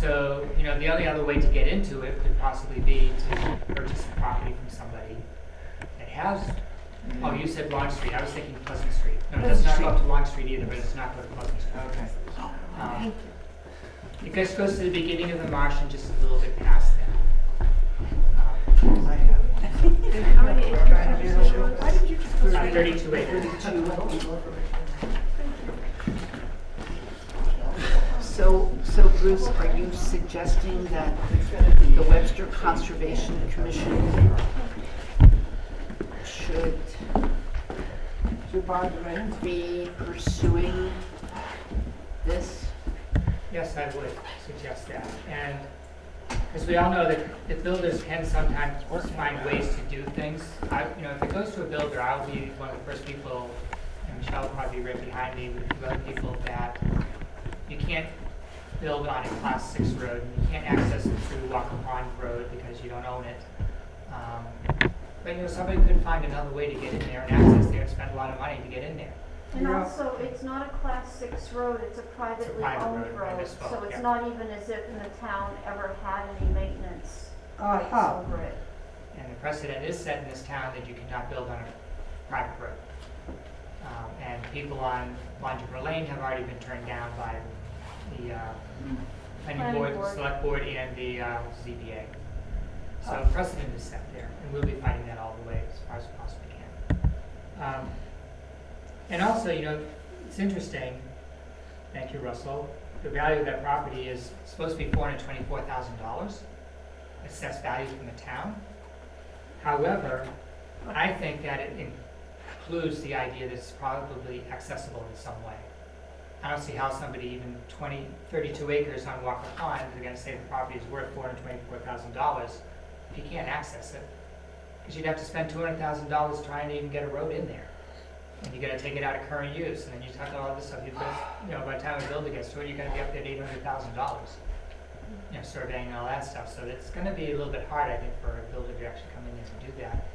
So, you know, the only other way to get into it could possibly be to purchase some property from somebody that has, oh, you said Long Street, I was thinking Pleasant Street. No, it does not go up to Long Street either, but it does not go to Pleasant Street. Okay. It just goes to the beginning of the marsh and just a little bit past that. I have it. How many acres? Why did you just go 32 acres. So Bruce, are you suggesting that the Webster Conservation Commission should be pursuing this? Yes, I would suggest that. And as we all know, that the builders can sometimes find ways to do things. You know, if it goes to a builder, I'll be one of the first people, and Michelle will probably be right behind me with the other people, that you can't build on a Class 6 road, and you can't access it through Walker Pond Road because you don't own it. But you know, somebody could find another way to get in there and access there and spend a lot of money to get in there. And also, it's not a Class 6 road, it's a privately owned road, so it's not even as if the town ever had any maintenance rights over it. And the precedent is set in this town that you cannot build on a private road. And people on Longifer Lane have already been turned down by the planning board, the select board, and the ZBA. So precedent is set there, and we'll be fighting that all the way as far as we possibly can. And also, you know, it's interesting, thank you, Russell, the value of that property is supposed to be $424,000, assessed value from the town. However, I think that it includes the idea that it's probably accessible in some way. I don't see how somebody even 32 acres on Walker Pond is going to say the property is worth $424,000 if you can't access it. Because you'd have to spend $200,000 trying to even get a road in there. And you got to take it out of current use, and then you talk about all this stuff. You know, by the time a builder gets to it, you're going to be up there at $800,000. You know, surveying and all that stuff. So it's going to be a little bit hard, I think, for a builder to actually come in there and do that.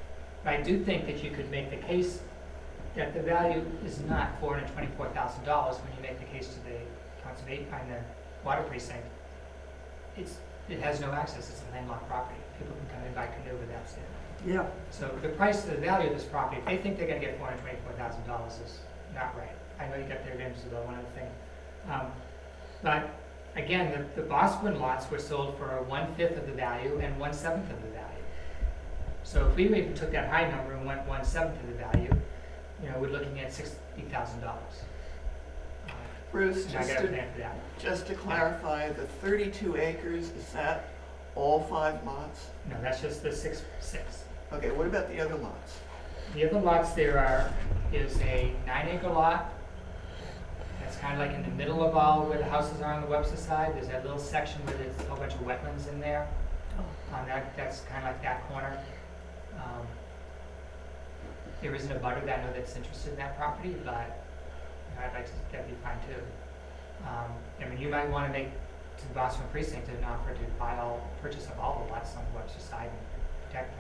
But I do think that you could make the case that the value is not $424,000 when you make the case to the conservation and the water precinct. It has no access. It's a landlocked property. People can come in by canoe, but that's it. Yeah. So the price, the value of this property, if they think they're going to get $424,000, is not right. I know you got their names about one other thing. But again, the Bosquen lots were sold for 1/5 of the value and 1/7 of the value. So if we even took that high number and went 1/7 of the value, you know, we're looking at $60,000. Bruce, And I got a plan for that. just to clarify, the 32 acres, is that all 5 lots? No, that's just the six. Okay, what about the other lots? The other lots is a 9-acre lot. That's kind of like in the middle of all where the houses are on the Webster side. There's that little section where there's a whole bunch of wetlands in there. That's kind of like that corner. There isn't a butter that I know that's interested in that property, but you know, I'd like to, that'd be fine too. I mean, you might want to make to the Boston precinct an offer to purchase of all the lots on the Webster side and protect them.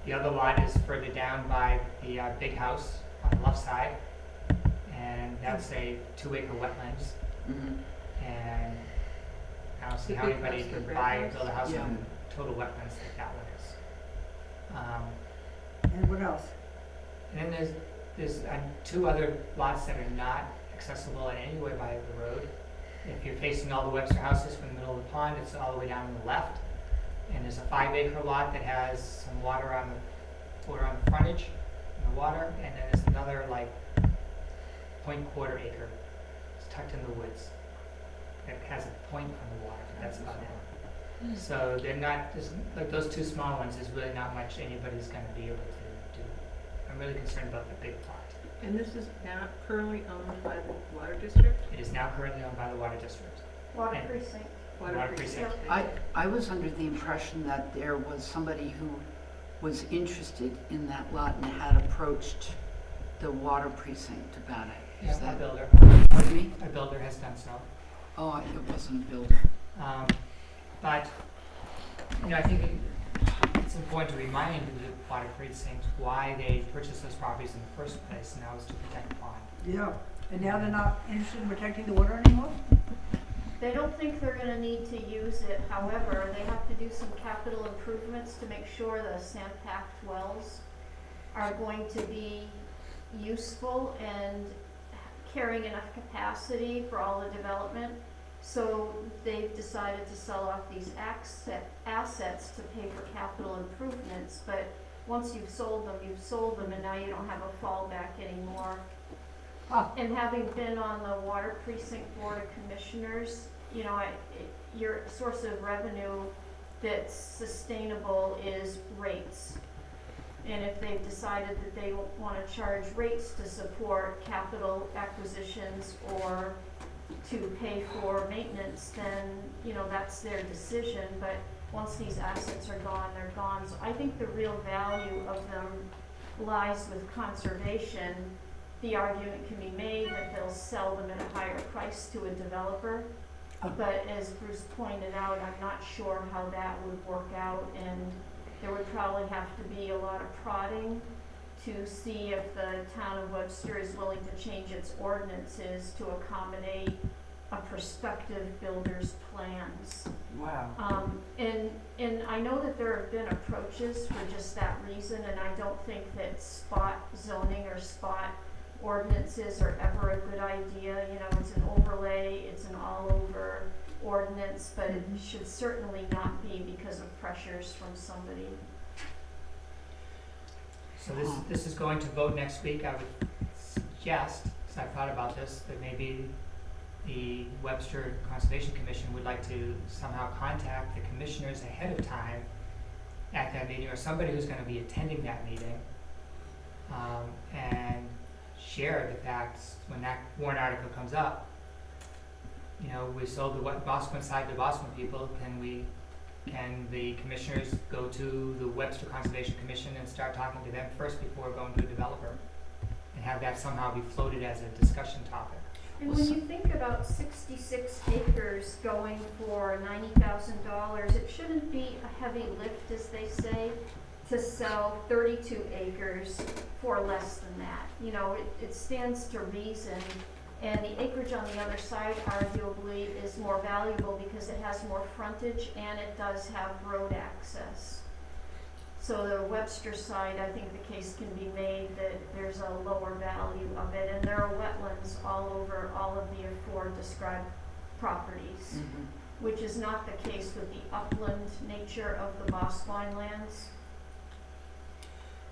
The other lot is further down by the big house on the left side, and that's a 2-acre wetlands. And I don't see how anybody could buy and build a house on total wetlands like that one is. And what else? And then there's 2 other lots that are not accessible in any way by the road. If you're facing all the Webster houses from the middle of the pond, it's all the way down on the left. And there's a 5-acre lot that has some water on the frontage, in the water, and then there's another like 0.25 acre. It's tucked in the woods. It has a point on the water, but that's about it. So they're not, like those 2 small ones, there's really not much anybody's going to be able to do. I'm really concerned about the big plot. And this is not currently owned by the water district? It is now currently owned by the water district. Water precinct. Water precinct. I was under the impression that there was somebody who was interested in that lot and had approached the water precinct about it. Is Yeah, that a builder. Pardon me? A builder has done so. Oh, it wasn't a builder. But, you know, I think it's important to remind the water precinct why they purchased those properties in the first place, and that was to protect the pond. Yeah. And now they're not interested in protecting the water anymore? They don't think they're gonna need to use it, however, they have to do some capital improvements to make sure the sand-packed wells are going to be useful and carrying enough capacity for all the development. So they've decided to sell off these assets to pay for capital improvements, but once you've sold them, and now you don't have a fallback anymore. And having been on the Water Precinct Board of Commissioners, you know, your source of revenue that's sustainable is rates. And if they've decided that they want to charge rates to support capital acquisitions or to pay for maintenance, then, you know, that's their decision. But once these assets are gone, they're gone. So I think the real value of them lies with conservation. The argument can be made that they'll sell them at a higher price to a developer. But as Bruce pointed out, I'm not sure how that would work out, and there would probably have to be a lot of prodding to see if the town of Webster is willing to change its ordinances to accommodate a prospective builder's plans. Wow. And I know that there have been approaches for just that reason, and I don't think that spot zoning or spot ordinances are ever a good idea. You know, it's an overlay, it's an all-over ordinance, but it should certainly not be because of pressures from somebody. So this is going to vote next week. I would suggest, because I've thought about this, that maybe the Webster Conservation Commission would like to somehow contact the commissioners ahead of time at that meeting, or somebody who's going to be attending that meeting, and share the facts when that warrant article comes up. You know, we sold the Bosquen side to Bosquen people. Can the commissioners go to the Webster Conservation Commission and start talking to them first before going to a developer, and have that somehow be floated as a discussion topic? And when you think about 66 acres going for $90,000, it shouldn't be a heavy lift, as they say, to sell 32 acres for less than that. You know, it stands to reason, and the acreage on the other side arguably is more valuable because it has more frontage and it does have road access. So the Webster side, I think the case can be made that there's a lower value of it, and there are wetlands all over all of the four described properties, which is not the case with the upland nature of the Bosquen lands.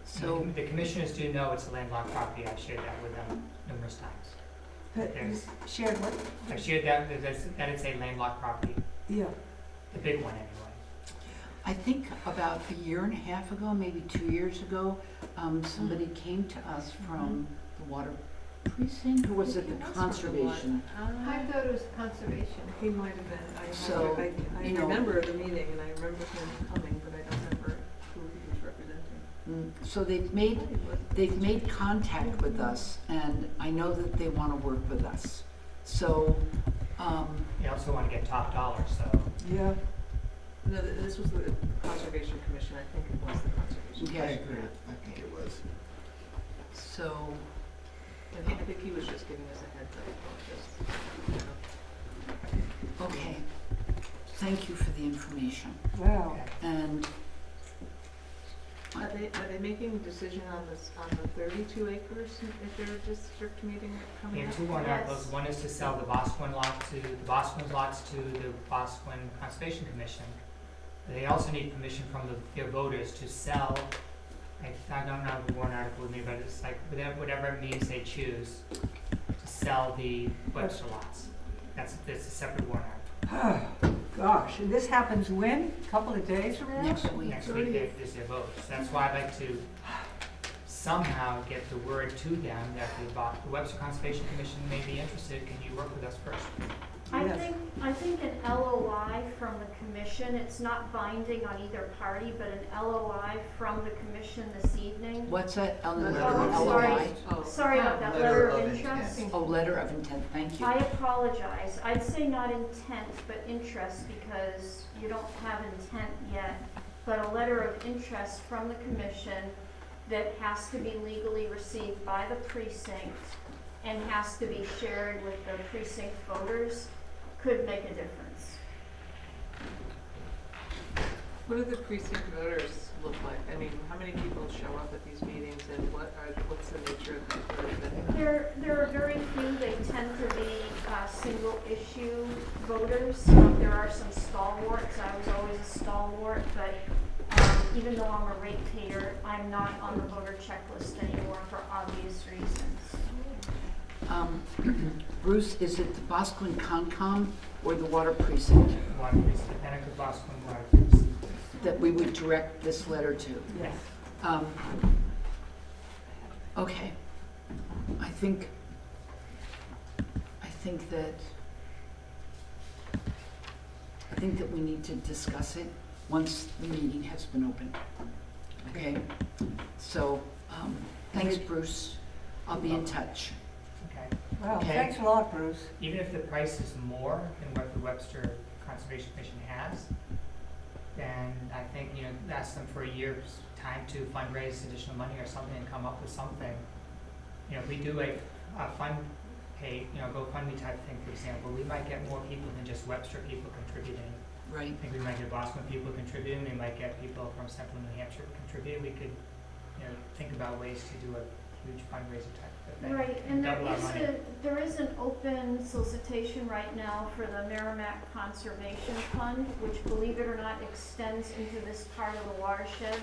So, the commissioners do know it's a landlocked property. I've shared that with them numerous times. Shared what? I've shared that it's a landlocked property, Yeah. the big one anyway. I think about a year and a half ago, maybe 2 years ago, somebody came to us from the Water Precinct, or was it the Conservation? I thought it was conservation. He might have been. So, I you know- remember the meeting and I remember him coming, but I don't remember who he was representing. So they've made contact with us, and I know that they want to work with us. So, They also want to get top dollar, so. Yeah. No, this was the Conservation Commission. I think it was the Conservation Okay. I Commission. agree, I think it was. so, And I think he was just giving us a heads up, not just, you know. okay. Thank you for the information. Wow. Okay. And Are they making a decision on this, on the 32 acres if their district meeting coming There are up? two warrant Yes. articles. One is to sell the Bosquen lots to the Bosquen Conservation Commission. They also need permission from their voters to sell, I don't know the warrant article with me, but it's like whatever means they choose to sell the Webster lots. That's a separate warrant article. Gosh, and this happens when? Couple of days from now? next week, Next week is their vote. So that's why I'd like to somehow get the word to them that the Webster Conservation Commission may be interested. Can you work with us first? Yes. I think an LOI from the commission, it's not binding on either party, but an LOI from the commission this evening. what's that? Letter of LOI? intent. Oh. Sorry about that, letter of interest. Oh, letter of intent, thank you. I apologize. I'd say not intent, but interest, because you don't have intent yet. But a letter of interest from the commission that has to be legally received by the precinct and has to be shared with the precinct voters could make a difference. What do the precinct voters look like? I mean, how many people show up at these meetings and what's the nature of the group? There are very few. They tend to be single issue voters. There are some stalwarts. I was always a stalwart, but even though I'm a ratepayer, I'm not on the voter checklist anymore for obvious reasons. Bruce, is it the Bosquen Concom or the Water Precinct Water precinct, the Pennant Bosquen Water Precinct. that we would direct this letter to? Yes. Okay. I think that we need to discuss it once the meeting has been opened. Okay? So, thanks, Bruce. I'll be in touch. Okay. Well, Okay. thanks a lot, Bruce. Even if the price is more than what the Webster Conservation Commission has, then I think, ask them for a year's time to fundraise additional money or something and come up with something. If we do a fund pay, GoFundMe type thing, for example, we might get more people than just Webster people contributing. Right. I think we might get Boston people contributing, we might get people from central New Hampshire contributing. We could, think about ways to do a huge fundraiser type of thing. Right, and double our money. there is an open solicitation right now for the Merrimack Conservation Fund, which, believe it or not, extends into this part of the watershed.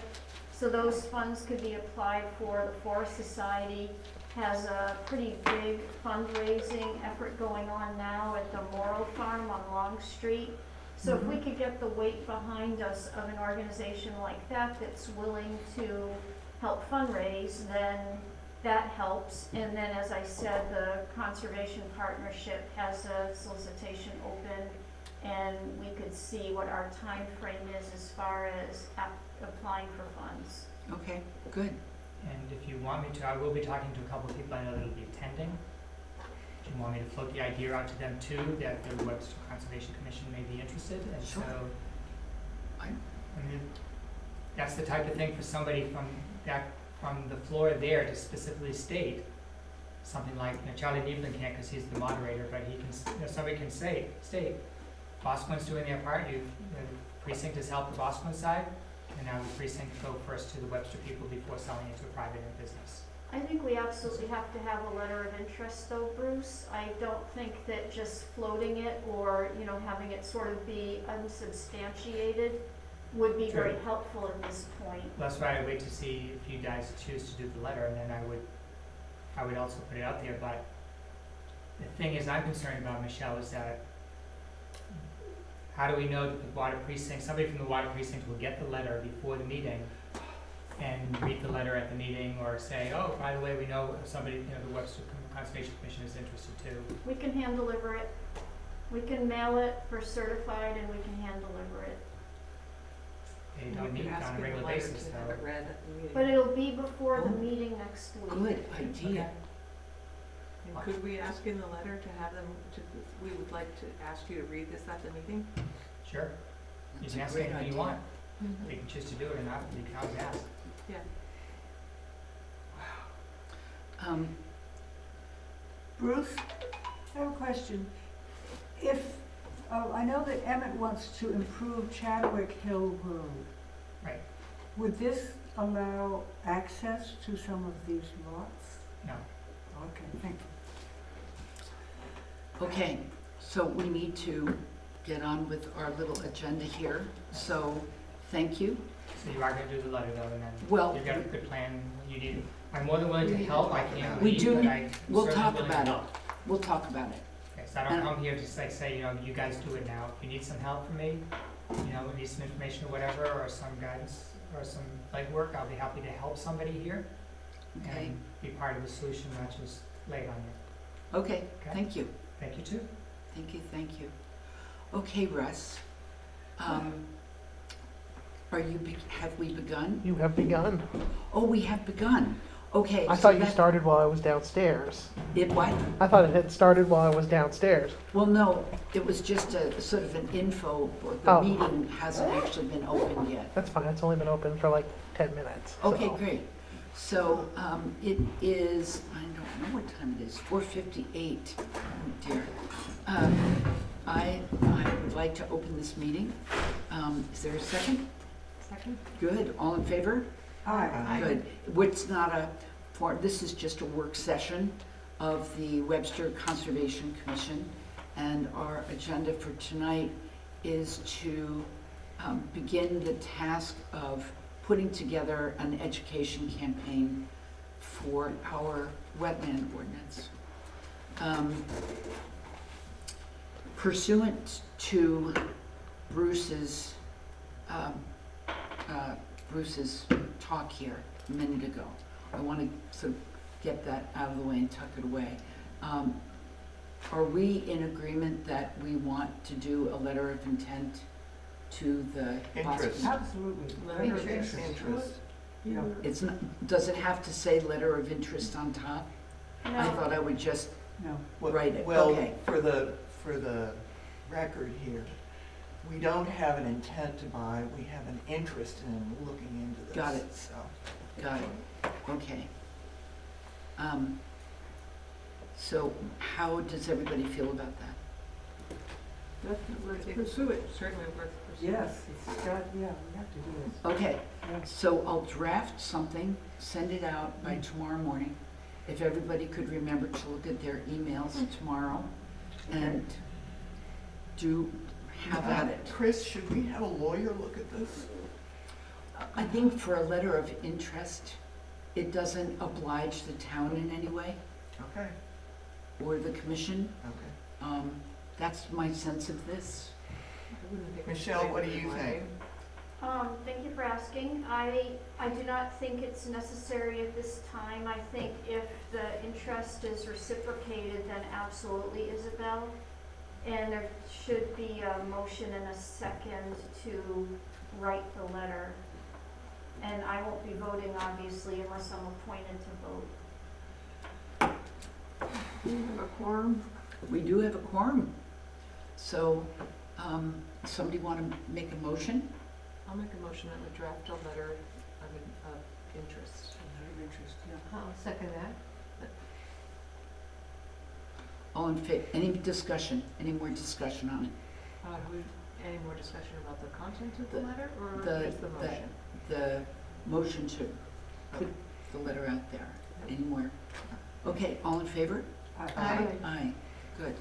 So those funds could be applied for. The Forest Society has a pretty big fundraising effort going on now at the Morrow Farm on Long Street. So if we could get the weight behind us of an organization like that that's willing to help fundraise, then that helps. And then, as I said, the Conservation Partnership has a solicitation open, and we could see what our time frame is as far as applying for funds. Okay, good. And if you want me to, I will be talking to a couple of people I know that will be attending. If you want me to float the idea out to them too, that the Webster Conservation Commission may be interested, and Sure. so, I mean, that's the type of thing for somebody from the floor there to specifically state something like, Charlie Neeblen can't because he's the moderator, but he can, somebody can state, Bosquen doing their part, the precinct has helped the Bosquen side, and now the precinct go first to the Webster people before selling it to a private business. I think we absolutely have to have a letter of interest though, Bruce. I don't think that just floating it or, having it sort of be unsubstantiated would be very helpful at this point. That's why I wait to see if you guys choose to do the letter, and then I would also put it out there. But the thing is, I'm concerned about, Michelle, is that how do we know that the water precinct, somebody from the water precinct will get the letter before the meeting and read the letter at the meeting, or say, oh, by the way, we know somebody, the Webster Conservation Commission is interested too. We can hand deliver it. We can mail it for certified, and we can hand deliver it. They don't meet on a regular basis To have though. it read at the meeting. But it'll be before the Oh. meeting next week. Good idea. And could we ask in the letter to have them, we would like to ask you to read this at the meeting? Sure. You That's can a ask great anything you idea. want. You can choose to do it or not, you can always ask. Yeah. Bruce, I have a question. I know that Emmett wants to improve Chadwick Hill Road. Right. Would this allow access to some of these lots? No. Okay, thank you. Okay, so we need to get on with our little agenda here. So, thank you. So you are gonna do the letter though, and then Well, you've got a good plan, you need, I'm more than willing to help, I can't We lead, do but need- I we'll certainly talk willing to about it. help. We'll talk about it. Okay, so I don't come here just like say, you guys do it now. If you need some help from me, need some information or whatever, or some guidance, or some legwork, I'll be happy to help somebody here Okay, and be part of the solution, not just lay it on you. okay, Okay. thank you. Thank you too. Thank you, thank you. Okay, Russ. Have we begun? You have begun. Oh, we have begun. Okay. I so thought you that- started while I was downstairs. It what? I thought it had started while I was downstairs. Well, no, it was just a sort of an info, but the Oh. meeting hasn't actually been opened yet. That's fine. It's only been open for like 10 minutes. so- Okay, great. So, it is, I don't know what time it is, 4:58. Oh dear. I would like to open this meeting. Is there a second? Second? Good, all in favor? Aye. Good. What's not a, this is just a work session of the Webster Conservation Commission, and our agenda for tonight is to begin the task of putting together an education campaign for our wetland ordinance. Pursuant to Bruce's talk here a minute ago, I want to sort of get that out of the way and tuck it away. Are we in agreement that we want to do a letter of intent to the Interest. Absolutely. Letter of Interest. Yeah. It's not, does it have to say letter of interest on top? I No, thought I would just No. write it. Well, Okay. for the record here, we don't have an intent to buy, we have an interest in looking into this. Got it. So, Got it, okay. So how does everybody feel about that? Let's pursue it. Certainly worth pursuing. Yes, it's got, yeah, we have to do this. Okay, Yes. so I'll draft something, send it out by tomorrow morning. If everybody could remember to look at their emails tomorrow and have at it. Chris, should we have a lawyer look at this? I think for a letter of interest, it doesn't oblige the town in any way, Okay, or the commission. okay. That's my sense of this. I wouldn't think Michelle, it's what do you right. think? thank you for asking. I do not think it's necessary at this time. I think if the interest is reciprocated, then absolutely, Isabel. And there should be a motion and a second to write the letter. And I won't be voting, obviously, unless I'm appointed to vote. Do you have a quorum? We do have a quorum. So, somebody want to make a motion? I'll make a motion that we draft a letter of interest. Letter of interest, yeah. I'll second that. All in favor, any discussion, any more discussion on it? Any more discussion about the content of the The- letter or the- just the motion? The motion to put the letter out there, any more? Okay, all in favor? Aye. Aye, good.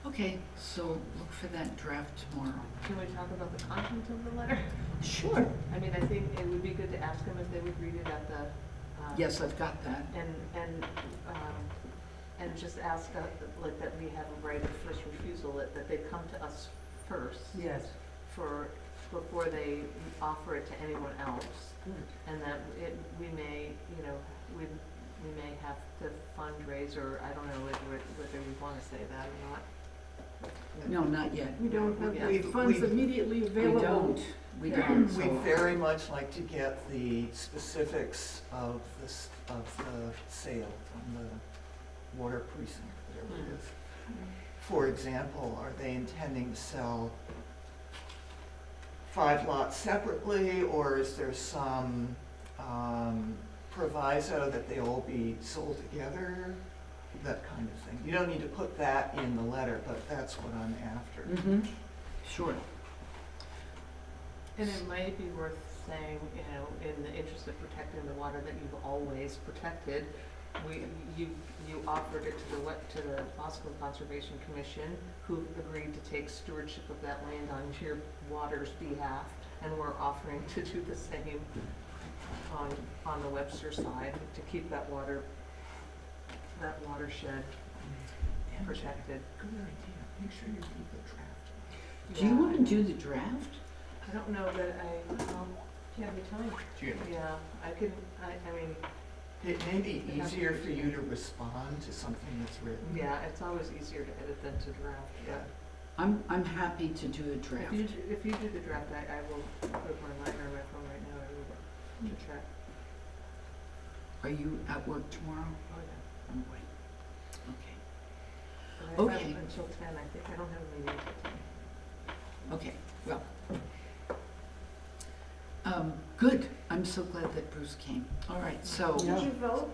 Okay, so look for that draft tomorrow. Can we talk about the content of the letter? Sure. I mean, I think it would be good to ask them if they would read it at the. Yes, I've got that. And just ask, like, that we have a right of first refusal, that they come to us first Yes, before they offer it to anyone else. good. And that we may, we may have to fundraise, or I don't know whether we want to say that or not. No, not yet. We don't have Yeah. the funds immediately We available. don't, we don't, We'd so, very much like to get the specifics of the sale from the water precinct, whatever it is. For example, are they intending to sell 5 lots separately, or is there some proviso that they all be sold together? That kind of thing. You don't need to put that in the letter, but that's what I'm after. mm-hmm, sure. And it might be worth saying, in the interest of protecting the water that you've always protected, you offered it to the Bosco Conservation Commission, who agreed to take stewardship of that land on your water's behalf, and we're offering to do the same on the Webster side, to keep that watershed protected. Good idea. Make sure you read the draft. Do you Yeah, want I to know. do the draft? I don't know that Do you have the time? yeah, I could, I mean, It may be easier for you to respond to something that's written. yeah, it's always easier to edit than to draft, Yeah. I'm happy to do a draft. If you do the draft, I will put my reminder on my phone right now to check. Are you at work tomorrow? Oh, yeah. Oh, wait. Okay. But I have Okay. until 10, I think, I don't have a meeting until 10. Okay, well. Good, I'm so glad that Bruce came. All right, so, Yeah. Did you vote?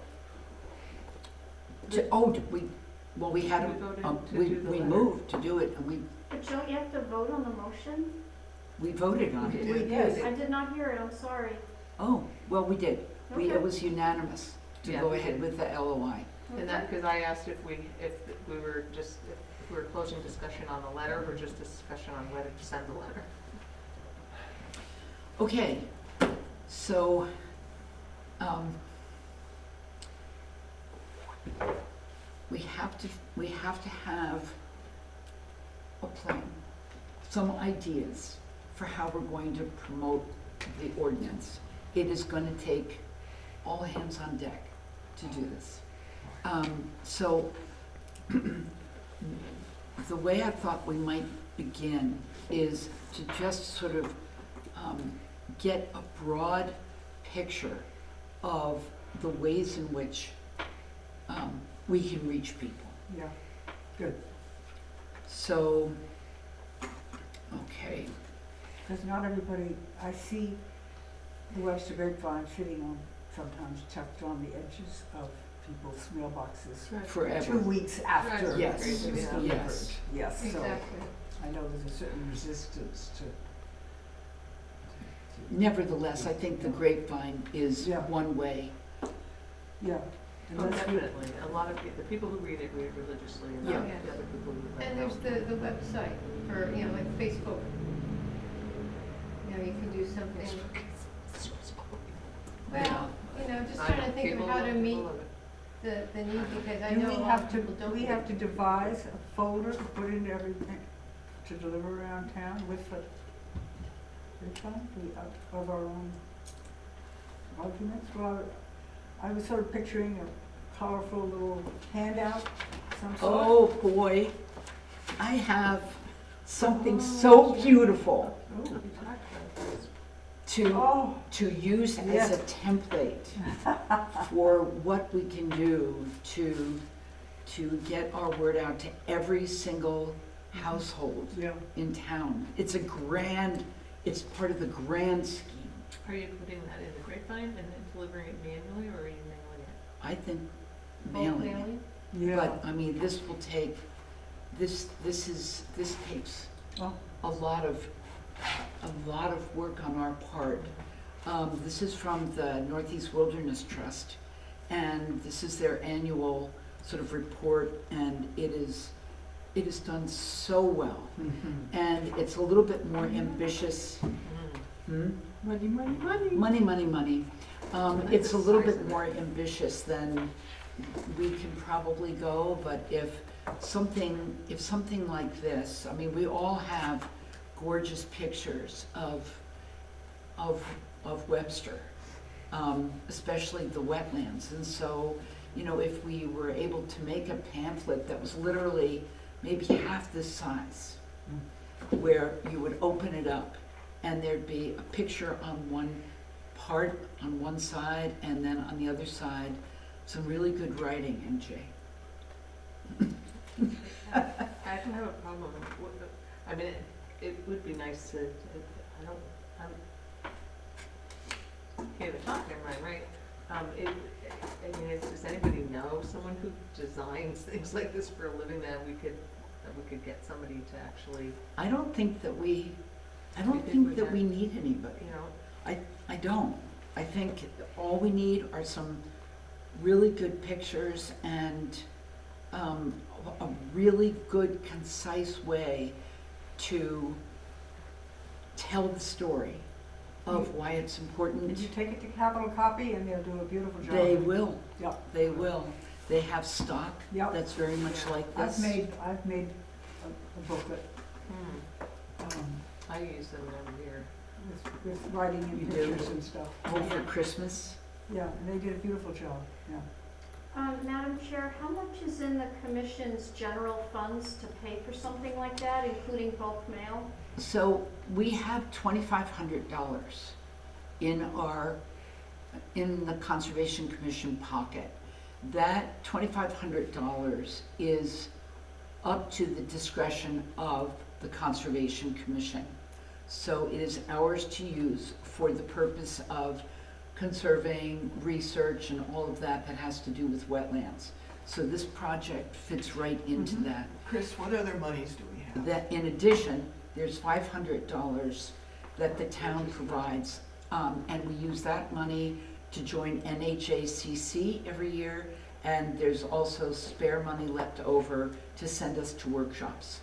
did we, Well, we had, We voted to we do the we letter. moved to do it, and But don't you have to vote on the motion? we voted on We it. did. Yes. I did not hear it, I'm sorry. Oh, well, we did. Okay. It was unanimous to Yeah, go we ahead did. with the LOI. And that, because I asked if we were just, if we were closing discussion on the letter or just discussion on whether to send the letter. Okay, so, we have to have a plan, some ideas for how we're going to promote the ordinance. It is gonna take all hands on deck to do this. So, the way I thought we might begin is to just sort of get a broad picture of the ways in which we can reach people. Yeah, good. So, okay, Because not everybody, I see the Webster grapevine sitting on, sometimes tucked on the edges of people's mailboxes. 2 forever. weeks after Right. Yes. it was Yeah. delivered. Yes. Yes, so Exactly. I know there's a certain resistance to. Nevertheless, I think the grapevine is Yeah. one way. Yeah. Oh, Unless we- definitely. A lot of the people who read it religiously, and Yeah. not the other people who read it. And there's the website for, you know, like Facebook. You know, you can do something, well, you know, just trying to think of how to meet the need, because I Do know we a lot have of to, people do don't. we read. have to devise a folder to put in everything, to deliver around town with the grapevine, of our own documents? Well, I was sort of picturing a colorful little handout, of some sort. Oh, boy, I have something so beautiful Oh. to Oh, use as a Yes. template for what we can do to get our word out to every single household yeah. in town. It's it's part of the grand scheme. Are you putting that in the grapevine and then delivering it manually, or are you mailing it? I think Bulk mailing it. mailing? Yeah. But, I mean, this will take, this takes Oh. a lot of work on our part. This is from the Northeast Wilderness Trust, and this is their annual sort of report, and it is done so well. And it's a little bit more ambitious. Hmm? Money, money, money. Money, money, money. like It's a the little size bit of it. more ambitious than we can probably go, but if something like this, I mean, we all have gorgeous pictures of Webster, especially the wetlands. And so, you know, if we were able to make a pamphlet that was literally maybe half this size, where you would open it up and there'd be a picture on one part, on one side, and then on the other side, some really good writing, MJ. I don't have a problem. I mean, it would be nice to, I'm can't even talk, never mind, right? I mean, does anybody know someone who designs things like this for a living that we could get somebody to actually, I don't think that we need anybody. you know, I don't. I think all we need are some really good pictures and a really good, concise way to tell the story of why it's Did important. you take it to Capital Copy and they'll do a beautiful job? They will. Yep. They will. They have stock Yep. that's very much Yeah. like this. I've made a booklet, I use them every year. with writing You and do? pictures and stuff. Oh, for Christmas? Yeah, and they did a beautiful job, yeah. Madam Chair, how much is in the commission's general funds to pay for something like that, including bulk mail? So we have $2,500 in the Conservation Commission pocket. That $2,500 is up to the discretion of the Conservation Commission. So it is ours to use for the purpose of conserving, research, and all of that that has to do with wetlands. So this project fits right into Mhm. that. Chris, what other monies do we have? That in addition, there's $500 that the town provides, and we use that money to join NHACC every year, and there's also spare money left over to send us to workshops.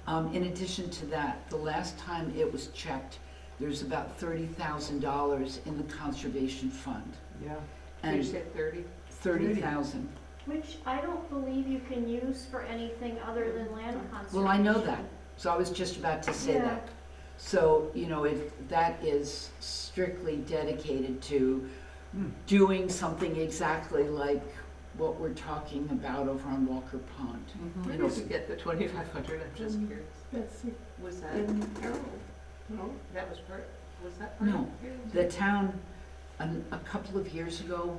In addition to that, the last time it was checked, there's about $30,000 in the conservation fund. Yeah. Did you And say 30? 30,000. Which I don't believe you can use for anything other than land conservation. Well, I know that, so I was just about to say Yeah. that. So, you know, that is strictly dedicated to doing something exactly like what we're talking about over on Walker Pond. Where You know, did you get the 2,500? I'm just curious. Betsy, Was that, in Harold, no? that was part, was that part No. of Harold's? The town, a couple of years ago,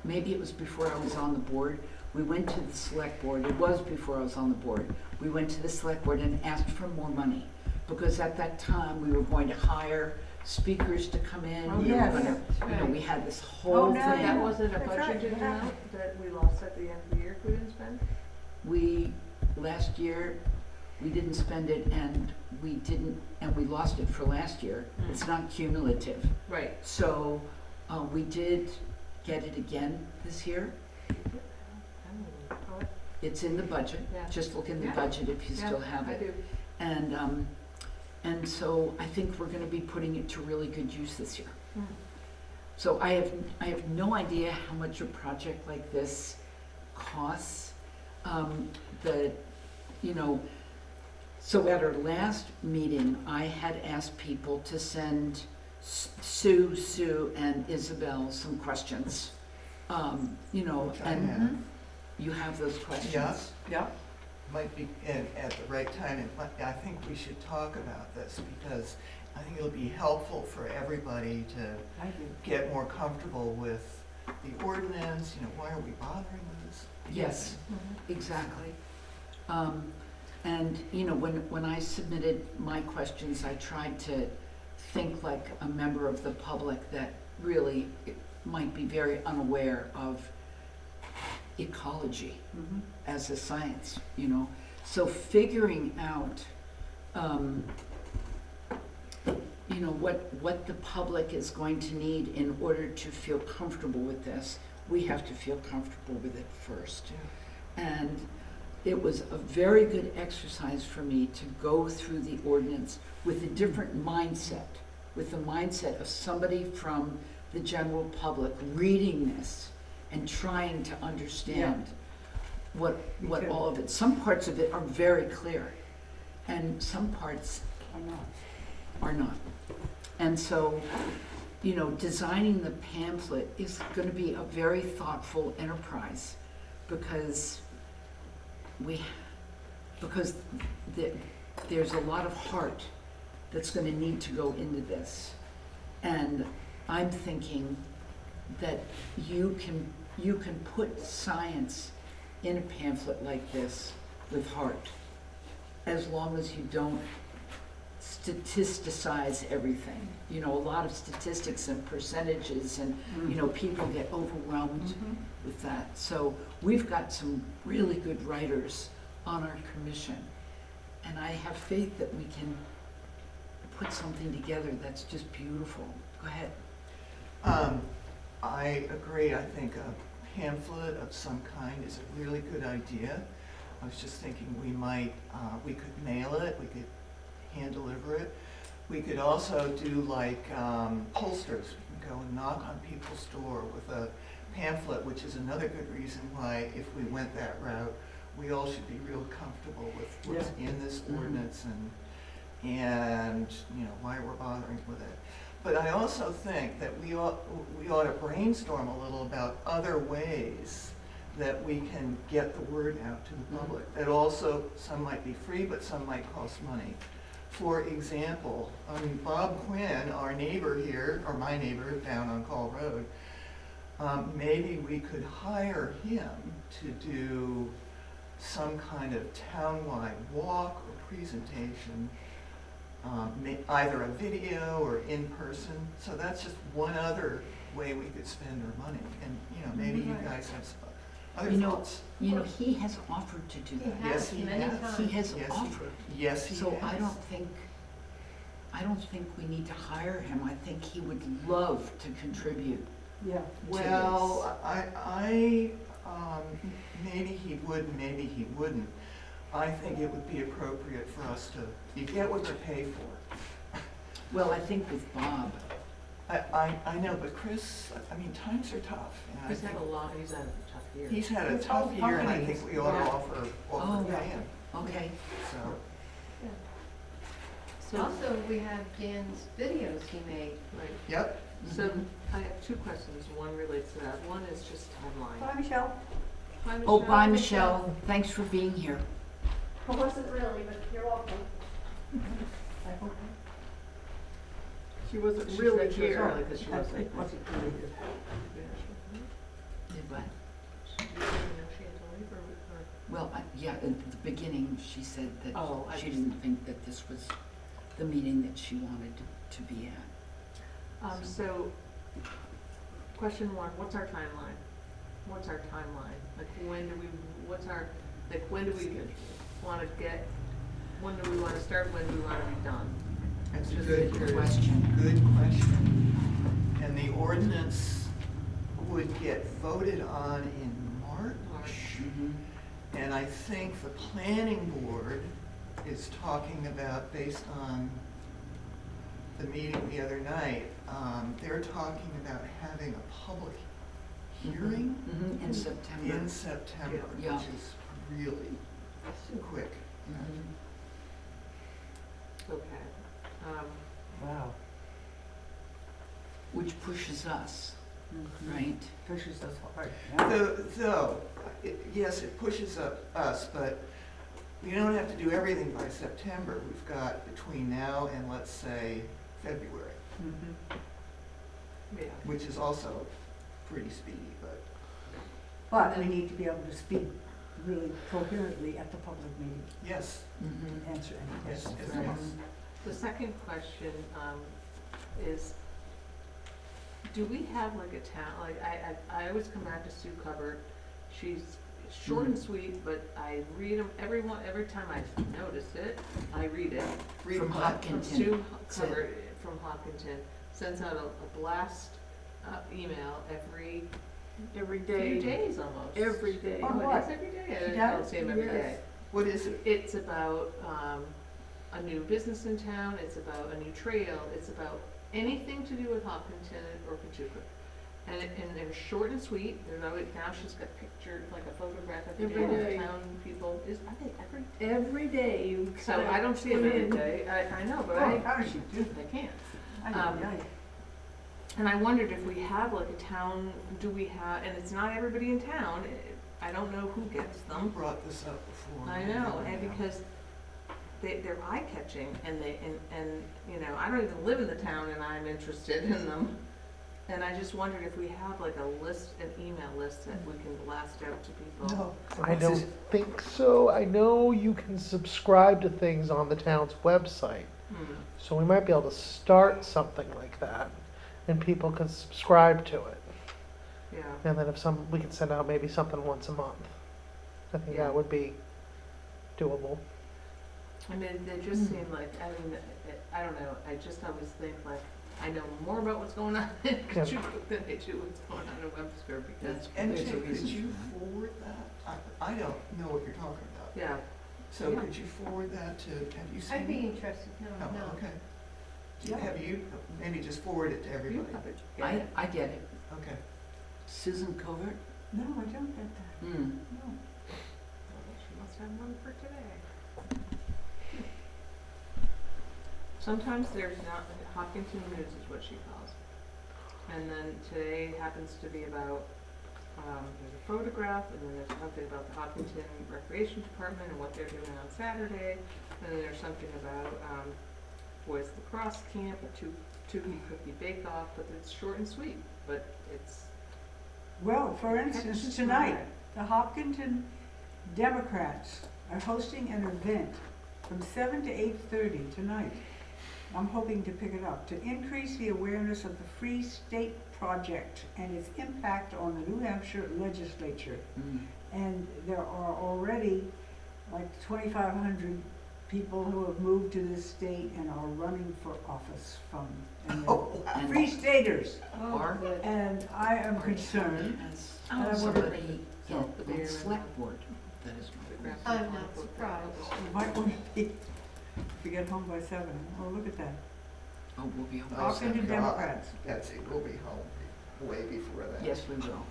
maybe it was before I was on the board, we went to the select board, it was before I was on the board, we went to the select board and asked for more money, because at that time, we were going to hire speakers to come in. Oh, We were yes. gonna- You know, we had this whole now thing. That wasn't a That's right, budgeted yeah. amount that we lost at the end of the year if we didn't spend? Last year, we didn't spend it and we lost it for last year. It's not cumulative. Right. So, we did get it again this year. Oh, It's in the budget. Yeah. Just look in the Yeah. budget if you still have I it. do. And so I think we're gonna be putting it to really good use this year. Hmm. So I have no idea how much a project like this costs. So at our last meeting, I had asked people to send Sue, and Isabel some questions. Which I and have. you have those questions. Yes. Yeah. Might be, and at the right time, I think we should talk about this, because I think it'll be helpful for everybody to I do. get more comfortable with the ordinance, why are we bothering with this? Yes. Mhm. Exactly. And, when I submitted my questions, I tried to think like a member of the public that really might be very unaware of ecology Mhm. as a science, So figuring out, what the public is going to need in order to feel comfortable with this, we have to feel comfortable with it first. And it was a very good exercise for me to go through the ordinance with a different mindset, with the mindset of somebody from the general public reading this and trying to understand what too. all of it, some parts of it are very clear, and some parts I know. are not. And so, designing the pamphlet is gonna be a very thoughtful enterprise, because there's a lot of heart that's gonna need to go into this. And I'm thinking that you can put science in a pamphlet like this with heart, as long as you don't statisticize everything. A lot of statistics and percentages and, people get overwhelmed Mhm. with that. So we've got some really good writers on our commission, and I have faith that we can put something together that's just beautiful. Go ahead. I agree, I think a pamphlet of some kind is a really good idea. I was just thinking we could mail it, we could hand deliver it. We could also do like pollsters, we can go and knock on people's door with a pamphlet, which is another good reason why, if we went that route, we all should be real comfortable with what's in this ordinance and why we're bothering with it. But I also think that we ought to brainstorm a little about other ways that we can get the word out to the public. That also, some might be free, but some might cost money. For example, Bob Quinn, our neighbor here, or my neighbor down on Call Road, maybe we could hire him to do some kind of townwide walk or presentation, either a video or in person. So that's just one other way we could spend our money. And maybe you guys have Other You know, thoughts? he has offered to do He that. has Yes, he many has. times. He has Yes, he- offered. Yes, he has. So I don't think we need to hire him. I think he would love to contribute. Yeah. Well, maybe he would, maybe he wouldn't. I think it would be appropriate for us to, you get what you pay for. Well, I think with Bob, I know, but Chris, I mean, times are tough. And I He's had think a lot, he's had a tough year. He's had a His tough whole year, and I company think is- we ought to Yeah. offer Oh, to him, okay. so. So, Also, we have Dan's videos he made. right, Yep, so I have two questions. One relates to that. One is just timeline. Bye, Michelle. Hi, Oh, bye, Michelle. Thanks for being here. I wasn't really, but you're welcome. I hope. She wasn't She really said she was here, on. like, 'cause she wasn't. It wasn't really here. Did what? She didn't know she had to leave, or? Well, yeah, at the beginning, she said that Oh, I she just- didn't think that this was the meeting that she wanted to be at. So, question one, what's our timeline? What's our timeline? Like, when do we wanna get, when do we wanna start, when do we wanna be done? that's a Just good curious. Question. Good question. And the ordinance would get voted on in March. Mhm. And I think the planning board is talking about, based on the meeting the other night, they're talking about having a public hearing Mhm, in September. in September, Yeah. which is really quick. Mhm. Okay. Wow. Which pushes us, right? Pushes us hard. Though, yes, it pushes us, but we don't have to do everything by September. We've got between now and, let's say, February, Yeah. which is also pretty speedy, but. But we need to be able to speak really coherently at the public meeting, Yes, Mhm. answer any yes, questions. yes, yes. The second question, is, do we have like a town, like, I always come back to Sue Cupboard. She's short and sweet, but I read them, every time I notice it, I read it. Read From what? Hopkins. Sue Said- Cupboard from Hopkinton sends out a blast, email every Every few day, days almost. every day. On Oh, what? it is every day? She I does? don't see them every Yes. day. What is it? It's about a new business in town, it's about a new trail, it's about anything to do with Hopkinton or Patuca. And they're short and sweet, there's always, now she's got picture, like a photograph of the Every day. town people, are they every? Every day you So kind of I don't see them put every in- day, I know, but Oh, how does she do I can't. that? And I wondered if we have like a town, do we have, and it's not everybody in town, I don't know who gets You them. brought this up before. I know, and because they're eye-catching, and you know, I don't even live in the town and I'm interested in them. And I just wondered if we have like a list, an email list that we can blast out to people. No. I don't think so. I know you can subscribe to things on the town's website. Hmm. So we might be able to start something like that, and people can subscribe to it. Yeah, And then we can send out maybe something once a month. I think Yeah. that would be doable. I mean, they just seem like, I mean, I don't know, I just always think like, I know more about what's going on in Kachuk than I do what's going on in Webster, because, And There's a Jay, could reason you for forward that? I don't know what you're talking about. yeah. So Yeah. could you forward that to, have you seen I'd be it? interested, no. Oh, okay. Yeah. Have you, maybe just forward it to You everybody? have it, get it. I get it. Okay. Susan Covert? No, I don't get that. Hmm. No. She must have one for today. Sometimes there's not, Hopkinton News is what she calls. And then today happens to be about, there's a photograph, and then there's something about the Hopkinton Recreation Department and what they're doing on Saturday. And then there's something about, Boys Lacrosse Camp, a Tukey Cookie Bake Off, but it's short and sweet, but it's. Well, for instance, catches tonight, my eye. the Hopkinton Democrats are hosting an event from 7 to 8:30 tonight. I'm hoping to pick it up, to increase the awareness of the Free State Project and its impact on the New Hampshire legislature. Mm. And there are already like 2,500 people who have moved to this state and are running for office from, and they're Free Staters. Or And I am concerned. as I wonder- somebody Oh, on the select board, that is my I'm not surprised. You might want to be, if you get home by 7. Oh, look at that. Oh, we'll be home. Talk to the Democrats. Betsy, we'll be home way before that. Yes, we will.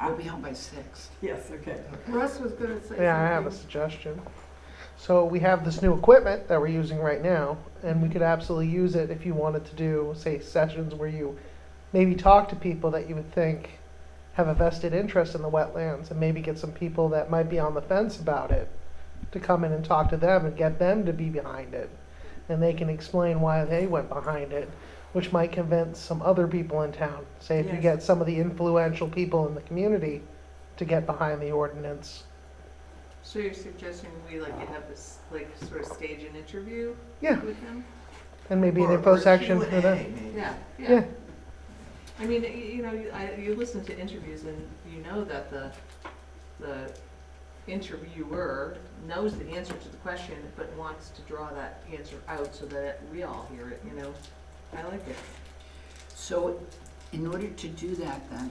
We'll be home by 6. Yes, okay. Russ was gonna say something. Yeah, I have a suggestion. So we have this new equipment that we're using right now, and we could absolutely use it if you wanted to do, say, sessions where you maybe talk to people that you would think have a vested interest in the wetlands, and maybe get some people that might be on the fence about it to come in and talk to them and get them to be behind it. And they can explain why they went behind it, which might convince some other people in town. Say if you Yes. get some of the influential people in the community to get behind the ordinance. So you're suggesting we like have this, like, sort of stage an interview Yeah, with them? and maybe an Or info a section for Q&A them. maybe. Yeah, Yeah. yeah. I mean, you know, you listen to interviews and you know that the interviewer knows the answer to the question, but wants to draw that answer out so that we all hear it, you know? I like it. So in order to do that then,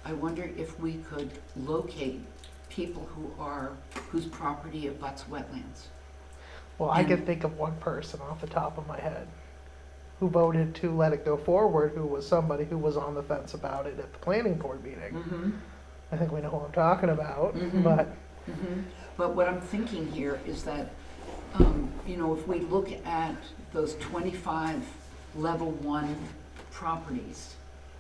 I wonder if we could locate people whose property abuts wetlands. Well, I And- can think of one person off the top of my head who voted to let it go forward, who was somebody who was on the fence about it at the planning board meeting. Mm-hmm. I think we know who I'm talking about, Mhm. but But what I'm thinking here is that, you know, if we look at those 25 level 1 properties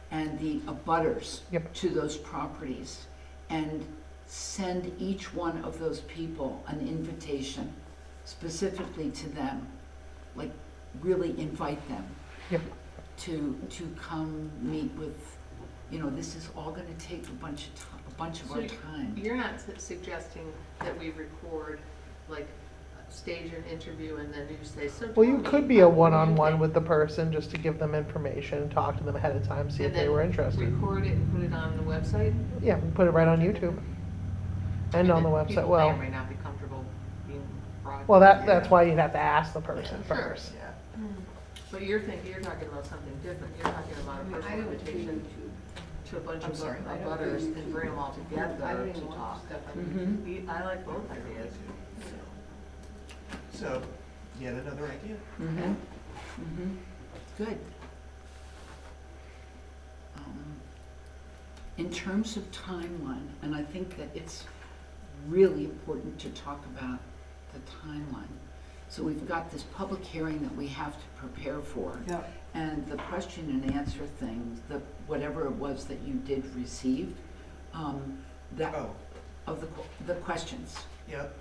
and the abutters Yep. to those properties, and send each one of those people an invitation specifically to them, like really invite them Yep. to come meet with, you know, this is all gonna take a bunch of So our time. You're not suggesting that we record, like, stage an interview and then you say, so. well, you tell me, could be a what do you one-on-one think?" with the person just to give them information and talk to them ahead of time, see if And they then were interested. Record it and put it on the website? Yeah, we put it right on YouTube and on the then website. people may Well, or may not be comfortable being broadcast. well, that's why you'd have to ask the person Sure. first. Yeah. But you're talking about something different. You're talking about a I personal don't do invitation YouTube. to a bunch I'm of sorry? I don't do butters and YouTube. bring them all I together don't to even watch talk. stuff on Mhm. I like both ideas. So, yet another idea. Mm-hmm. Mm-hmm. Good. In terms of timeline, and I think that it's really important to talk about the timeline. So we've got this public hearing that we have to prepare for. Yeah. And the question and answer thing, whatever it was that you did receive, that, Oh, of the questions, yep.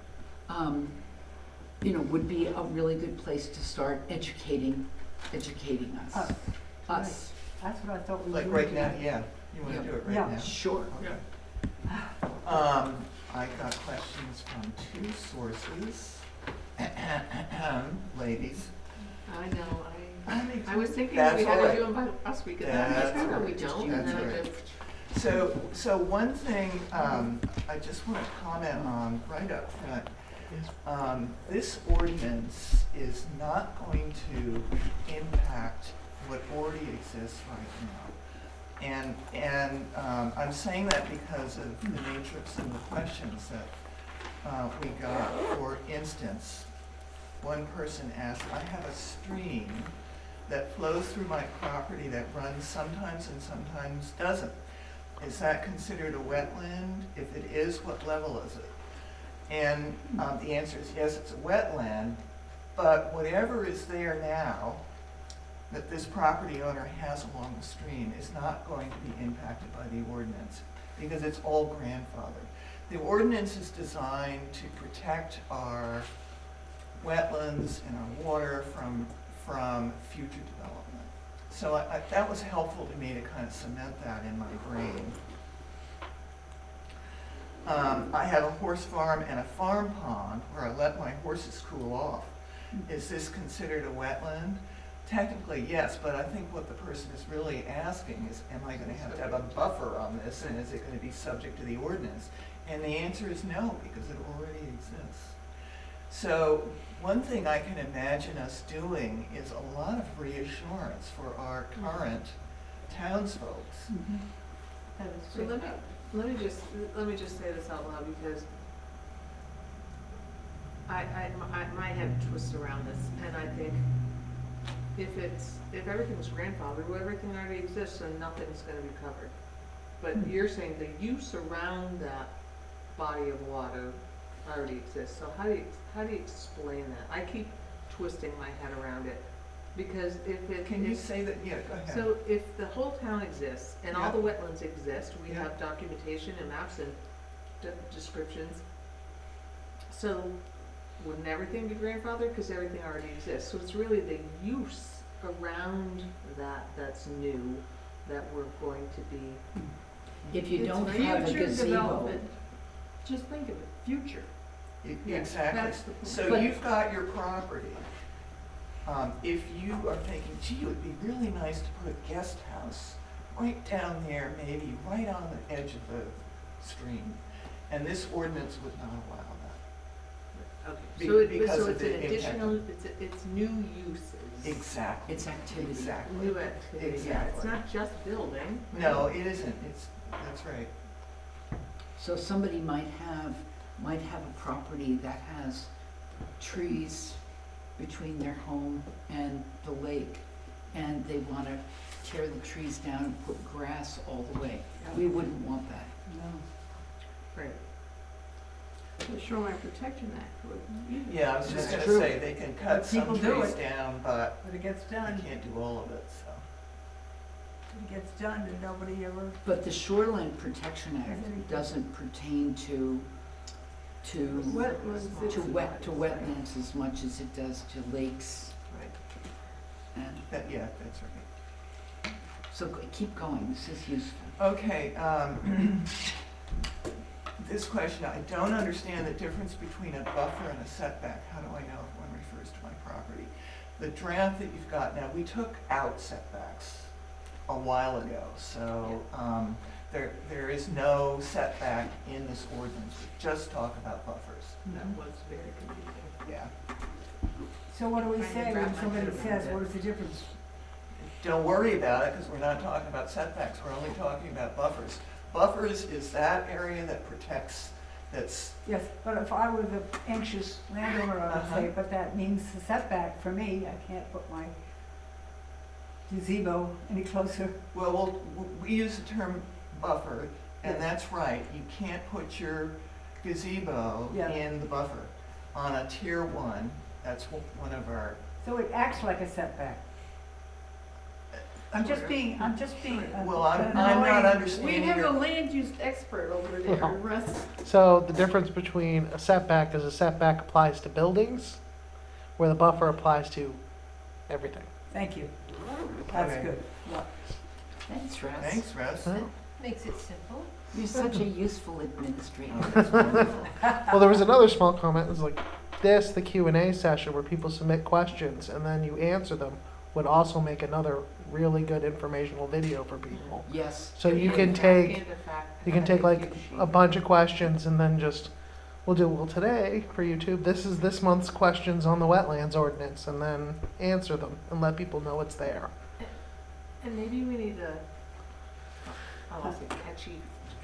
you know, would be a really good place to start educating us. Us. Us. That's what I thought we were Like doing right now, tonight. yeah. You want to Yeah. do it right Yeah. now? Sure. I got questions from 2 sources. Ladies. I know, I I was thinking That's we had all to right. do them by us, we could That's have, all we right. don't, That's and then all I right. did. So one thing I just want to comment on right up front. This ordinance is not going to impact what already exists right now. And I'm saying that because of the nature of some of the questions that we got. For instance, one person asked, I have a stream that flows through my property that runs sometimes and sometimes doesn't. Is that considered a wetland? If it is, what level is it? And the answer is yes, it's a wetland, but whatever is there now that this property owner has along the stream is not going to be impacted by the ordinance because it's all grandfathered. The ordinance is designed to protect our wetlands and our water from future development. So that was helpful to me to kind of cement that in my brain. I have a horse farm and a farm pond where I let my horses cool off. Is this considered a wetland? Technically, yes, but I think what the person is really asking is, am I gonna have to have a buffer on this, and is it gonna be subject to the ordinance? And the answer is no, because it already exists. So, one thing I can imagine us doing is a lot of reassurance for our current townsfolk. That is So great. let me just say this out loud, because my head twists around this, and I think if everything's grandfathered, well, everything already exists and nothing's gonna be covered. But you're saying the use around that body of water already exists, so how do you explain that? I keep twisting my head around it, because Can you say that? Yeah, go ahead. so if the whole town exists and all Yeah. the wetlands exist, we Yeah. have documentation and maps and descriptions. So wouldn't everything be grandfathered? Because everything already exists. So it's really the use around that that's new that we're going to be. If you It's don't have a future gazebo, development. Just think of it, future. Yeah, Exactly. that's the point. So But- you've got your property. If you are thinking, gee, it would be really nice to put a guest house right down there, maybe right on the edge of the stream, and this ordinance would not allow that. Okay. Be- So because so of it's the an impact. additional, it's new uses. Exactly. it's activity. Exactly. New activity, yeah. It's Exactly. not just building. right? No, it isn't. That's right. So somebody might have a property that has trees between their home and the lake, and they wanna tear the trees down and put grass all the way. We wouldn't want that. No. Right. The Shoreline Protection Act would. Yeah, I was just That's gonna true. say, they can cut some People do trees it. down, but But it gets they done, can't do all of it, so. it gets done, and nobody ever, But the Shoreline Protection Act doesn't pertain to Wetlands. wetlands as much as it does to lakes. Right. And Yeah, that's right. so keep going, this is useful. Okay, this question, I don't understand the difference between a buffer and a setback. How do I know if one refers to my property? The draft that you've got now, we took out setbacks a while ago, so there is no setback in this ordinance. We just talk about buffers. That was very confusing. Yeah. so what do we Trying to say wrap when my somebody head around says, it. what is the difference? Don't worry about it, because we're not talking about setbacks, we're only talking about buffers. Buffers is that area that protects, that's, Yes, but if I were the anxious landowner, I would say, Uh-huh. but that means a setback for me, I can't put my gazebo any closer. well, we use the term buffer, and Yes. that's right. You can't put your gazebo Yeah. in the buffer. On a tier one, that's one of our, So it acts like a setback. I'm just being, well, I'm an not annoying- We understanding have a your, land use expert over there, Well. Russ. So the difference between a setback is a setback applies to buildings, where the buffer applies to everything. Thank you. That's Okay. good. Thanks, Russ. thanks, Russ. Huh? Makes it simple. You're such a useful administrator, that's wonderful. Well, there was another small comment, it was like, the Q&A session where people submit questions and then you answer them, would also make another really good informational video for people. Yes, So you can And take, a fact- you can a take like FAQ sheet. a bunch of questions and then just, well today for YouTube, this is this month's questions on the wetlands ordinance, and then answer them and let people know it's there. And maybe we need a, I don't want to say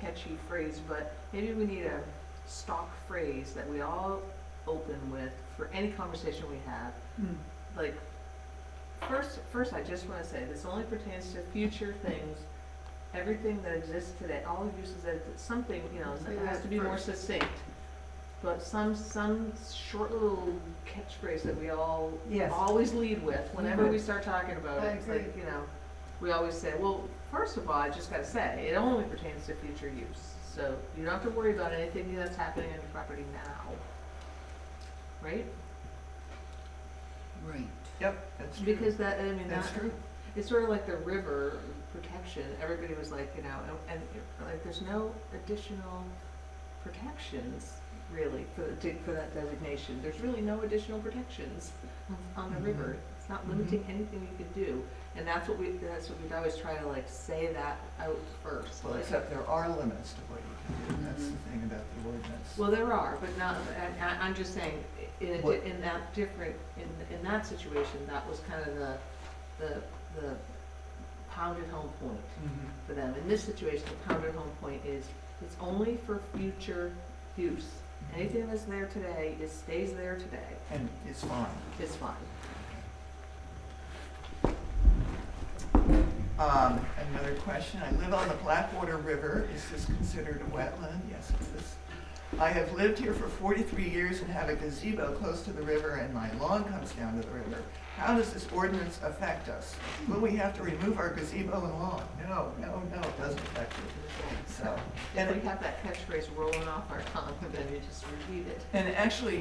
catchy phrase, but maybe we need a stock phrase that we all open with for any conversation we have. Hmm. Like, first, I just want to say, this only pertains to future things. Everything that exists today, all uses that, something, Say that has that to be more first. succinct. But some short little catchphrase that we all Yes. always lead with whenever Mhm. we start talking about I it. It's like, agree. we always say, well, first of all, I just gotta say, it only pertains to future use. So you don't have to worry about anything that's happening on your property now. Right? right. Yep, that's true. Because that's true. it's sort of like the river protection. Everybody was like, and like there's no additional protections really for that designation. There's really no additional protections on the river. It's not limiting anything you could do, and that's what we'd always try to like say that out first. Well, like- except there are limits to what you can do, that's the thing about the ordinance. Well, there are, but not, I'm just saying, What- in that situation, that was kind of the pounded home point Mhm. for them. In this situation, the pounded home point is, it's only for future use. Anything that's there today stays there today, And it's fine. it's fine. Another question, I live on the Blackwater River, is this considered a wetland? Yes, it is. I have lived here for 43 years and have a gazebo close to the river and my lawn comes down to the river. How does this ordinance affect us? Will we have to remove our gazebo and lawn? No, it doesn't affect it. So, If we and, have that catchphrase rolling off our tongue, then you just repeat it. and actually,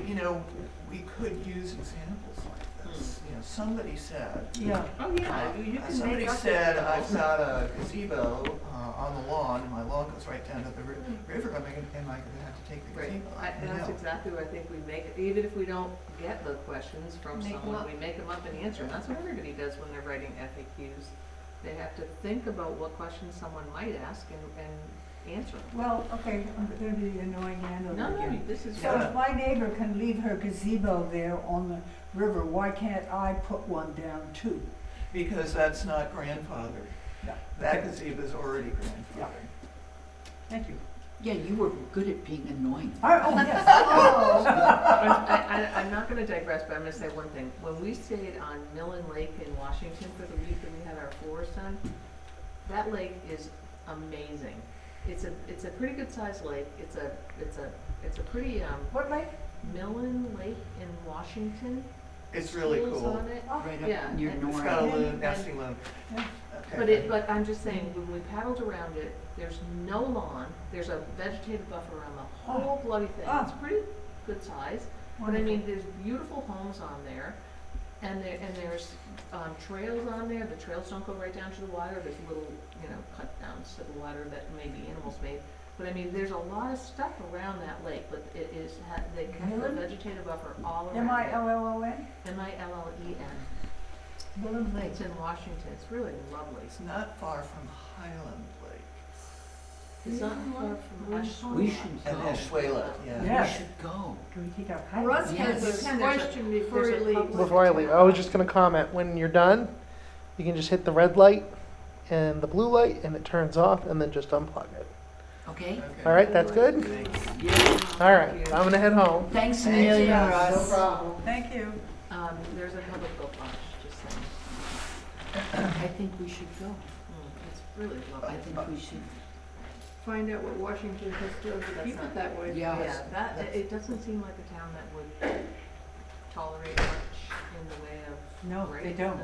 we could use examples like this. Somebody said, Yeah. Oh, yeah, you can make somebody up said, examples. I've got a gazebo on the lawn, and my lawn goes right down to the river, am I gonna have to take the Right, gazebo? that's No. exactly what I think we make, even if we don't get the questions from Make 'em someone, up. we make them up and answer them. That's what everybody does when they're writing FAQs. They have to think about what questions someone might ask and answer them. Well, okay, I'm gonna be the annoying landlord No, again. this is. So if my neighbor can leave her gazebo there on the river, why can't I put one down too? Because that's not grandfathered. Yeah. That Okay. gazebo is already grandfathered. Thank you. Yeah, you were good at being annoying. Oh, yes. I'm not gonna digress, but I'm gonna say one thing. When we stayed on Millen Lake in Washington for the week that we had our floors done, that lake is amazing. It's a pretty good sized lake. It's a pretty, What lake? Millen Lake in Washington. It's really Schools cool. on it. Right Yeah, up near and- It's Nora. got a loon, And- nesting loon. Yeah. Okay. But I'm just saying, when we paddled around it, there's no lawn, there's a vegetative buffer around the whole bloody thing. Oh. It's pretty good size, but I mean, there's beautiful homes on there, and there's trails on there. The trails don't go right down to the water. There's little, cut downs to the water that maybe animals made. But I mean, there's a lot of stuff around that lake, but it is, they kept the Millen? vegetative buffer all around it. M-I-L-L-O-N? Millen. Millen Lake. It's in Washington. It's really lovely. It's not far from Highland Lake. It's not far from Ashland. We should And go. Ashwayla, yeah. We Yes. should go. Can we take our hike? Russ Yes. has a There's a- question before he there's a leaves. public- Before I leave, I was just gonna comment, when you're done, you can just hit the red light and the blue light and it turns off and then just unplug it. Okay? Okay. All right, that's good? Thanks. Yeah. All right, I'm gonna head home. Thanks, Thanks, Amelia, Russ. Russ. No problem. Thank you. There's a public boat launch, just saying. I think we should go. It's really lovely. I think we should. Find out what Washington has done to That's keep not- it that way. Yeah. It doesn't seem like a town that would tolerate much in the way of. No, they rape. don't.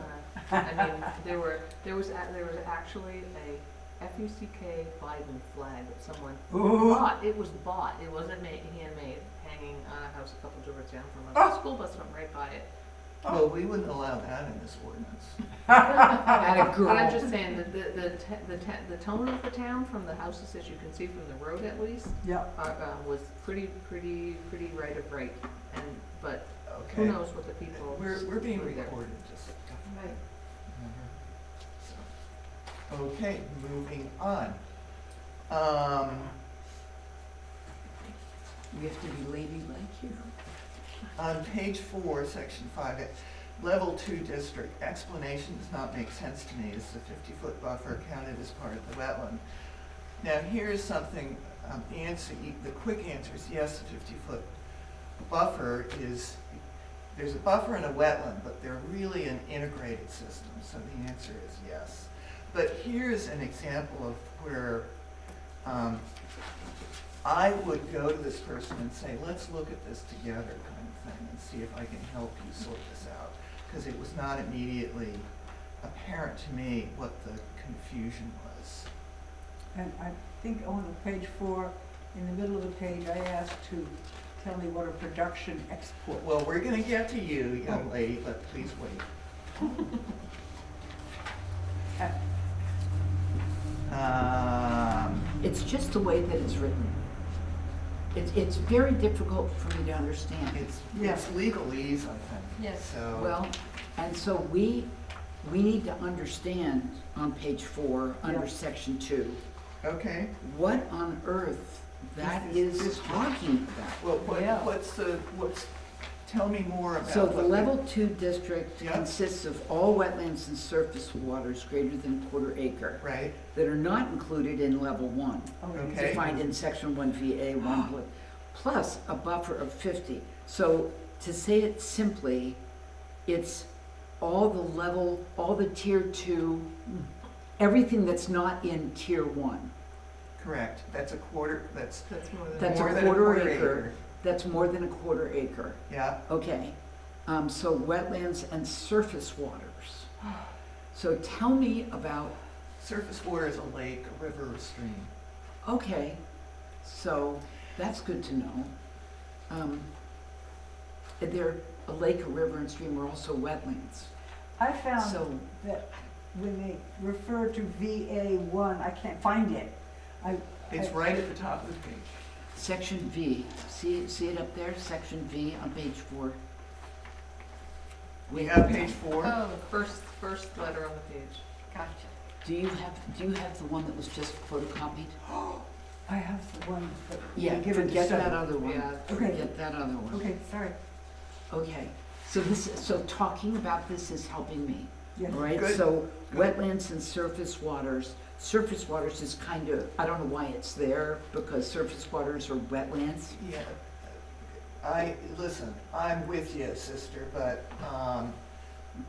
I mean, there was actually a FUCK Biden flag that someone Ooh. bought. It was bought. It wasn't handmade, hanging on a house a couple doors down from Oh. a school bus went right by it. Well, we wouldn't allow that in this ordinance. Atta girl. But I'm just saying that the tone of the town from the houses, as you can see from the road at least, Yeah. was pretty right of right. But who Okay. knows what the people. We're being do there. recorded, just Right. remember. So, okay, moving on. We have to be ladylike here. On page 4, section 5, level 2 district, explanation does not make sense to me. Is the 50-foot buffer counted as part of the wetland? Now, here's something, the quick answer is yes, the 50-foot buffer is, there's a buffer and a wetland, but they're really an integrated system, so the answer is yes. But here's an example of where I would go to this person and say, let's look at this together kind of thing and see if I can help you sort this out. Because it was not immediately apparent to me what the confusion was. And I think on the page 4, in the middle of the page, I asked to tell me what a production export. Well, we're going to get to you, young lady, but please wait. It's just the way that it's written. It's very difficult for me to understand. It's Yeah. legalese, I think. Yes. So, Well, And so we need to understand on page 4, under Yeah. section 2, Okay, what on earth that This is is talking about. well, Yeah. tell me more about. So the what level 2 district Yeah. consists of all wetlands and surface waters greater than a quarter acre Right, that are not included in level 1, okay. defined in section 1VA1, plus a buffer of 50. So to say it simply, it's all the tier 2, everything that's not in tier 1. Correct, that's a quarter, that's That's more than. That's a more than quarter acre. That's more than a quarter acre. Yeah, Okay, so wetlands and surface waters. So tell me about, surface water is a lake, a river, a stream. okay, so that's good to know. There, a lake, a river, and stream are also wetlands. I found So, that when they refer to VA1, I can't find it. It's right at the top of the page. section V, see it up there, section V on page 4? We have page 4. Oh, first letter on the page. Gotcha. Do you have the one that was just photocopied? I have the one that. Yeah, give it to forget that Stephanie. other one. Yeah. Okay. Forget that other one. Okay, sorry. Okay, so talking about this is helping me, Yes. all right? Good, So good. wetlands and surface waters is kind of, I don't know why it's there, because surface waters are wetlands. Yeah, listen, I'm with you, sister, but,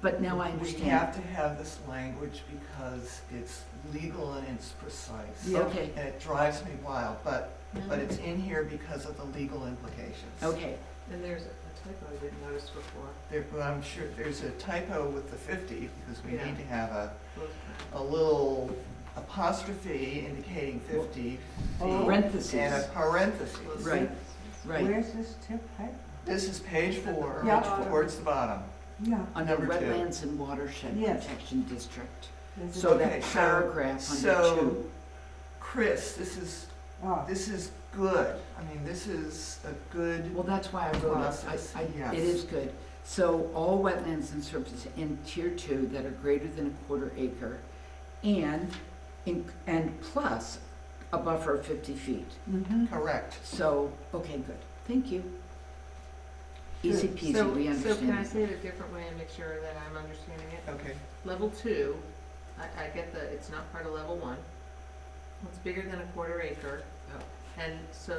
But now I we understand. have to have this language because it's legal and it's precise. Yeah. Okay. And it drives me wild, but it's in here because of the legal implications. Okay, And there's a typo I didn't notice before. Well, I'm sure there's a typo with the 50, because we Yeah. need to have a little apostrophe indicating 50 feet. Parentheses. And a parenthesis. Right. right. Where's this tip? This is page 4, Yeah. towards the bottom. Yeah. Under number 2. wetlands and watershed Yes. protection district. There's a- So Okay, that paragraph under so- 2. Chris, Ah, this is good. I mean, this is a good, Well, that's why I wrote Process, it. yes. It is good. So all wetlands and surface in tier 2 that are greater than a quarter acre and plus a buffer of 50 feet. mhm. correct. So, okay, good. Thank you. Easy Good. peasy, So we can I understand. say it a different way and make sure that I'm understanding it? Okay, Level 2, I get that it's not part of level 1. It's bigger than a quarter acre. Oh. And so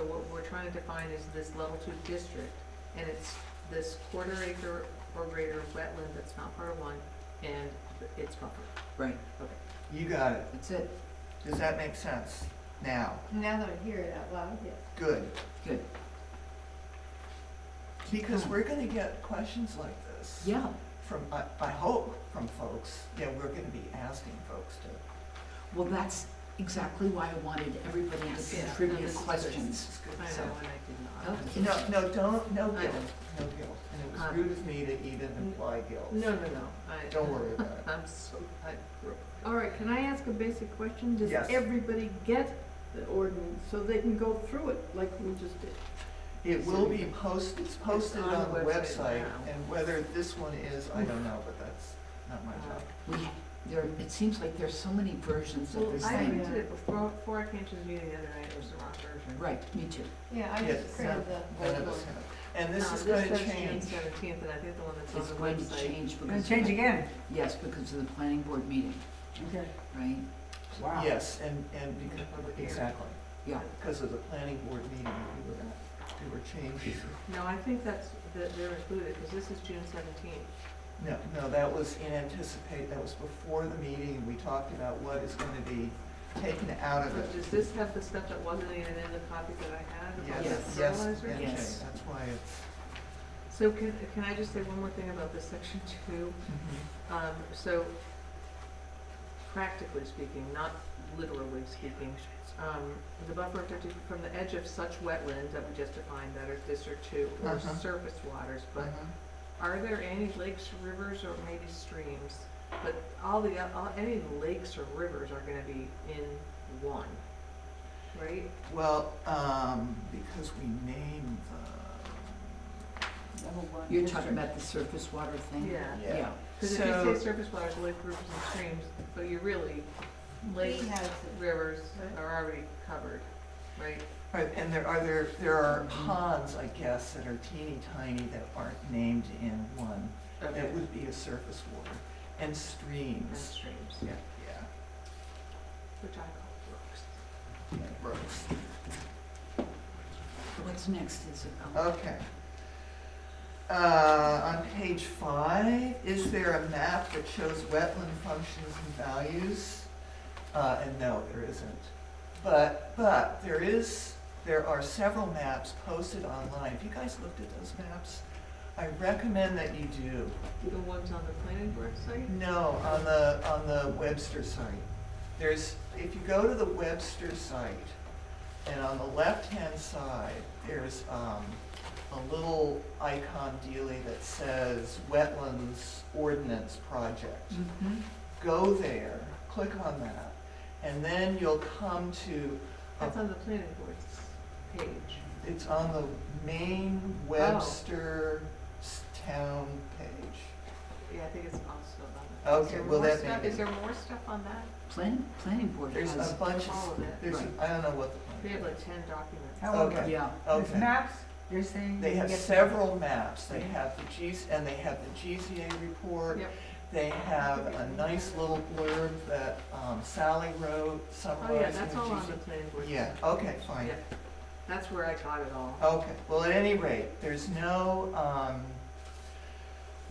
what we're trying to define is this level 2 district, and it's this quarter acre or greater wetland that's not part of 1, and it's buffered. Right, you got it. that's it. Does that make sense? Now, Now that I hear it out loud, yes. good. Good. Because we're gonna get questions like this. Yeah. From, I hope, from folks. Yeah, we're gonna be asking folks to. Well, that's exactly why I wanted everybody to Yeah, contribute this is good. questions. This is good. I So- know, and I did not. Okay. No, don't, no I guilt, know. no guilt. And it was Um, rude of me to even imply guilt. No. Don't worry about it. I grew up. All right, can I ask a basic question? Does Yes. everybody get the ordinance so they can go through it like we just did? It will be posted, it's posted on on the the website website, now. and whether this one is, I don't know, but that's not my job. It seems like there's so many versions Well, of this I thing. did it before I came to the meeting the other night, it was the wrong version. Right, me too. Yeah, I Yes, just printed the None old of one. us have. And this is This going to says change. June 17th, and I think the one that's It's on the going to website. change Gonna because. change again? Yes, because of the planning board meeting, Okay. right? Wow. Yes, and because, exactly, Yeah. because of the planning board meeting, we were changing. No, I think that they're included, because this is June 17th. No, that was that was before the meeting, we talked about what is going to be taken out of So it. does this have the stuff that wasn't even in the copy that I had? with all Yes, the yes, fertilizer? and Yes. that's why it's. So can I just say one more thing about this section 2? So practically speaking, not literally speaking, the buffer of 50 from the edge of such wetlands that we just defined that are District 2 or Uh-huh. surface waters, but are there any lakes, rivers, or maybe streams? But any lakes or rivers are gonna be in 1, right? Well, because we named them. level one You're district. talking about the surface water thing? Yeah, Yeah. because if So- you say surface waters, lake, rivers and streams, but you're really, lakes, He has it. rivers are already covered, right? Right, and there are ponds, I guess, that are teeny tiny that aren't named in one. That would be a surface water. And And streams. streams, Yeah. which I call brooks. Yeah, brooks. What's next, Isabel? Okay. On page 5, is there a map that shows wetland functions and values? And no, there isn't. But there are several maps posted online. Have you guys looked at those maps? I recommend that you do. The ones on the planning board site? No, on the Webster site. If you go to the Webster site, and on the left-hand side, there's a little icon dealie that says Wetlands Ordinance Project. Mm-hmm. Go there, click on that, and then you'll come to, That's on the planning board's page. it's on the main Webster town page. Yeah, I think it's also on the. Okay, well, that may be. Is there more stuff on that? Planning board There's has, a bunch all of, of it. there's, Right. I don't know what the. They have like 10 documents. However, Okay. yeah. with Okay. maps, you're saying. They you have get- several maps. They have and they have the GZA report. Yep. They have a nice little blurb that Sally wrote Oh, yeah, summarizing that's the all on the GZA. planning board. Yeah, site. okay, fine. Yeah. That's where I got it all. Okay, well, at any rate, there's no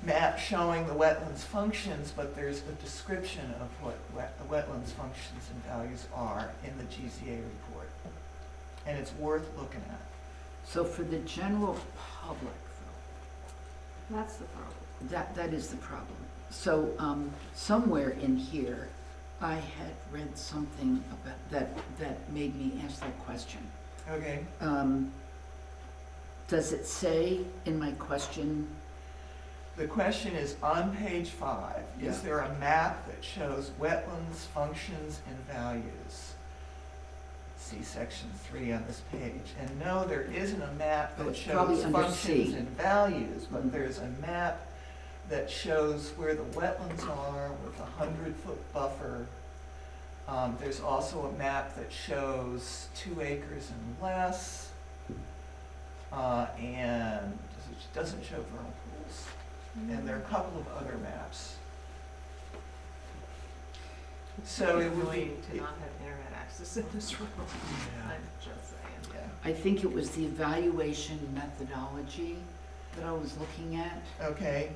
map showing the wetlands functions, but there's a description of what the wetlands functions and values are in the GZA report. And it's worth looking at. So for the general public, though, That's the problem. that is the problem. So, somewhere in here, I had read something about that made me ask that question. Okay, Does it say in my question, the question is on page 5, Yeah. is there a map that shows wetlands functions and values? See section 3 on this page. And no, there isn't a map Oh, that it's probably shows under functions C. and values, but Mhm. there's a map that shows where the wetlands are with a 100-foot buffer. There's also a map that shows 2 acres and less, and it doesn't show vernal pools. And there are a couple of other maps. So it would be, Annoying to not have internet access in this room. I'm just saying. yeah, I think it was the evaluation methodology that I was looking at. okay,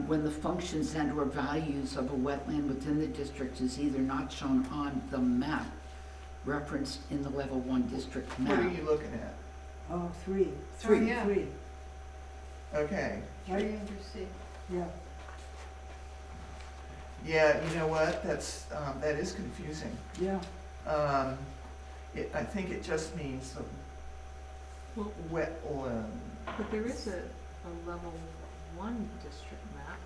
When the functions and or values of a wetland within the district is either not shown on the map referenced in the level 1 district what are map. you looking at? Oh, 3. Three. yeah. 3, Okay, right? Three under C. Yeah. yeah, you know what, that is confusing. Yeah. I think it just means the Well, wetland. but there is a level 1 district map.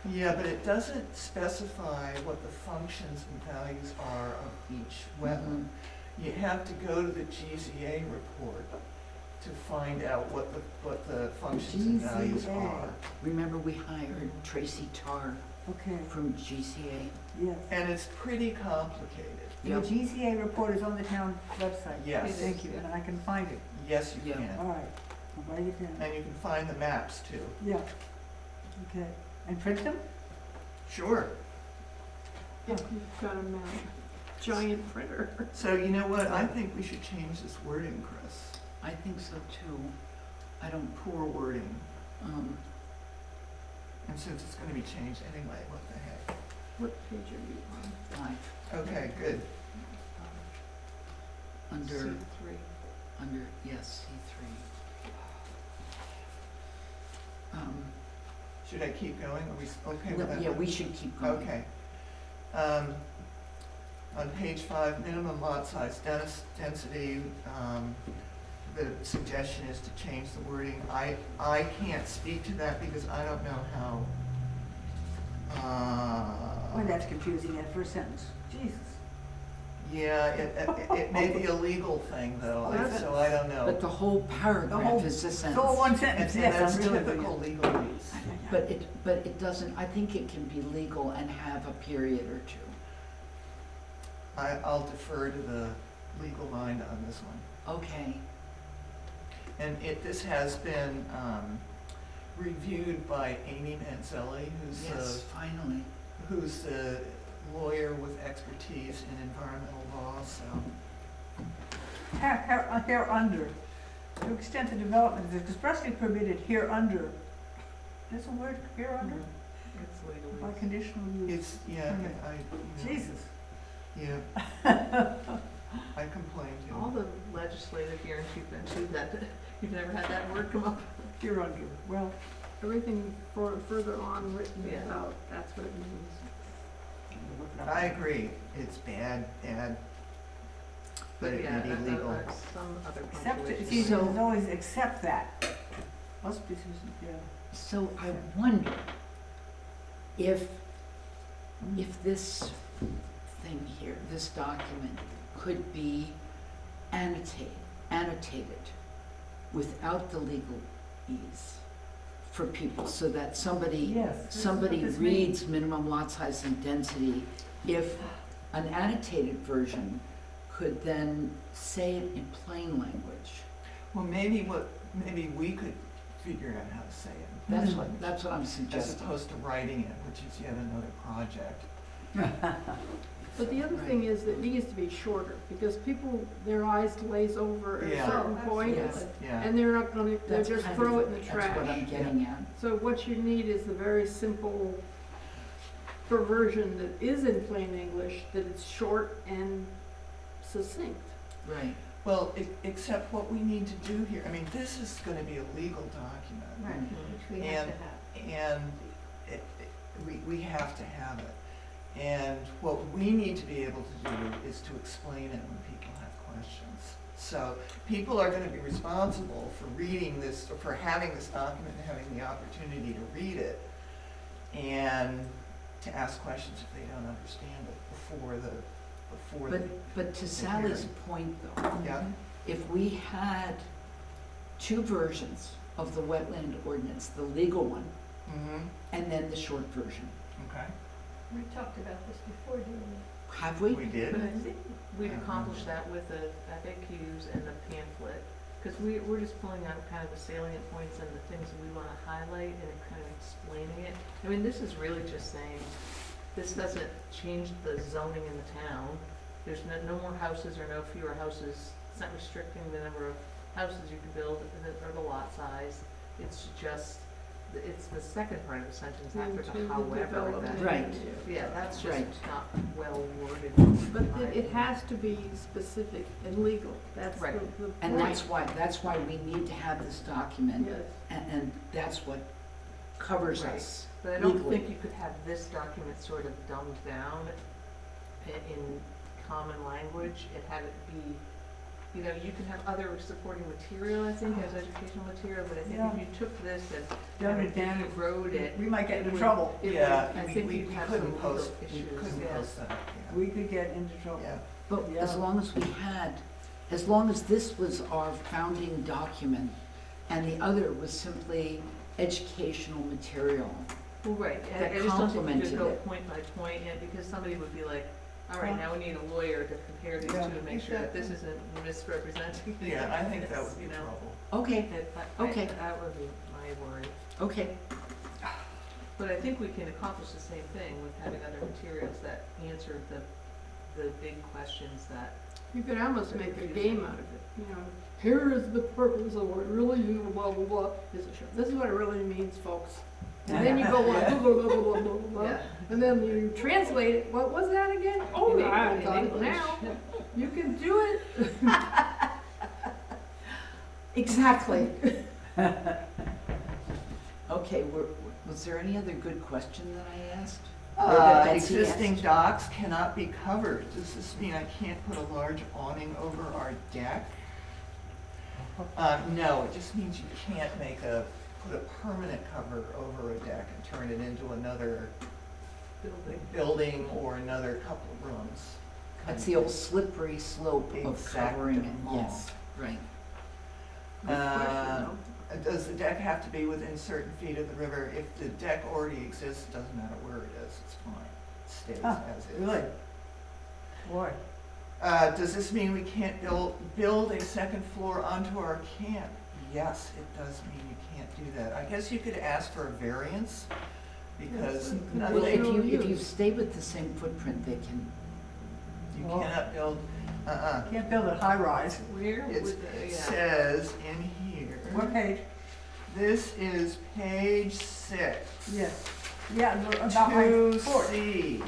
Yeah, but it doesn't specify what the functions and values are of each wetland. You have to go to the GZA report to find out what the functions and values GZA. are. Remember, we hired Tracy Tarr Okay, from GCA. yes. And it's pretty complicated. The Yep. GCA report is on the town website. Yes. Thank you, and I can find it. Yes, you Yeah. can. All right, I'll write it down. And you can find the maps too. Yeah. Okay, and print them? Sure. You've got a map. Giant printer. So you know what, I think we should change this wording, Chris. I think so too. I don't, Poor wording. um, And since it's gonna be changed anyway, what the heck? What page are you on? 5, Okay, good. under, C3. yes, C3. Should I keep going? Are we okay with that? Yeah, we should keep going. Okay. On page 5, minimum lot size density, the suggestion is to change the wording. I can't speak to that because I don't know how. Boy, that's confusing, that first sentence. Jesus. Yeah, it may be a legal thing though, That's- so I don't know. But the whole The paragraph whole- is a It's sentence. all one And sentence, and yes, that's I'm really typical legalese. But it doesn't, I think it can be legal and have a period or two. I'll defer to the legal mind on this one. Okay, And this has been reviewed by Amy Manzelli, yes, finally. who's a lawyer with expertise in environmental law, so. Hereunder, to extent the development is expressly permitted hereunder. There's a word, hereunder, It's by legally. conditional use. It's, yeah, Jesus. Yeah. I complained, you All know. the legislative hearings you've been to, that, you've never had that word come up? Hereunder, well, Everything further on written Yeah. about, that's what it means. look it up. I agree, it's bad, but it yeah, may be legal. some other Except, punctuation. see, So- there's always except that. Must be, yeah. So I wonder if this thing here, this document, could be annotated without the legalese for people, so that somebody Yes. this is what somebody this means. reads minimum lot size and density, if an annotated version could then say it in plain language. Well, maybe we could figure out how to say it. That's what I'm As suggesting. opposed to writing it, which is yet another project. But the other thing is that it needs to be shorter, because people, their eyes glaze over at a Yeah. certain point, Yes. Yeah. and they're not gonna, they'll That's just kind throw of- it in the trash. That's what I'm getting at. So what you need is the very simple version that is in plain English, that it's short and succinct. Right. Well, except what we need to do here, I mean, this is gonna be a legal document. Right, which we have to have. And we have to have it. And what we need to be able to do is to explain it when people have questions. So people are gonna be responsible for reading this, or for having this document and having the opportunity to read it and to ask questions if they don't understand it before the But to Sally's point though, yeah. if we had two versions of the wetland ordinance, the legal one, Mm-hmm, and then the short version, okay. We talked about this before, didn't we? have we? We did? But I think we'd Yeah. accomplish that with the FAQs and the pamphlet, because we're just pulling out kind of the salient points and the things that we want to highlight and kind of explaining it. I mean, this is really just saying, this doesn't change the zoning in the town. There's no more houses or no fewer houses. It's not restricting the number of houses you can build or the lot size. It's just, it's the second part of the sentence after Into the the however. development. Right. Yeah, that's just Right. not well worded. But in my it opinion. has to be specific and legal, that's Right. the point. And that's why we need to have this document, Yes. and that's what covers Right. us. But I don't legally. think you could have this document sort of dumbed down in common language and have it be, you know, you can have other supporting material, I think, as educational material, but I think Yeah. if you took this and Dumb it down. wrote it. We might get it into would- trouble. it would- Yeah, I we think you'd have some couldn't legal post, we issues, couldn't yeah. post that, yeah. We could get into trouble. Yeah. But as Yeah. long as we had, as long as this was our founding document, and the other was simply educational material, Well, right, that I just don't think you complemented could go it. point by point, and because somebody would be like, all right, now we need a lawyer to compare these two Yeah. and make sure that this isn't misrepresenting. Yeah, I think that this, would be you know. trouble. okay, Okay. That would be my worry. okay, But I think we can accomplish the same thing with having other materials that answer the big questions that. You could almost make a game out of it, you know, here is the purpose of what really you, blah, blah, blah, is a show. This is what it really means, folks. And then you go on, blah, blah, blah, blah, blah, blah, blah, Yeah. and then you translate it, what was that again? Oh, In I English. got it now, you can do it. exactly. Okay, was there any other good question that I asked? Or that Betsy Existing asked? docks cannot be covered. Does this mean I can't put a large awning over our deck? No, it just means you can't put a permanent cover over a deck and turn it into another Building. building or another couple of rooms That's the old slippery slope of covering it, Exactement. yes, right. Good question, Uh, though. Does the deck have to be within certain feet of the river? If the deck already exists, it doesn't matter where it is, it's fine. It stays Huh, as is. really? Boy. Does this mean we can't build a second floor onto our camp? Yes, it does mean you can't do that. I guess you could ask for a variance, because Yes, Well, nothing, if you stay with the same footprint, they can, you Well- cannot build, Can't build a high-rise. Where It would the, yeah. says in here, What page? this is page 6. Yes. Yeah, about my porch. 2C.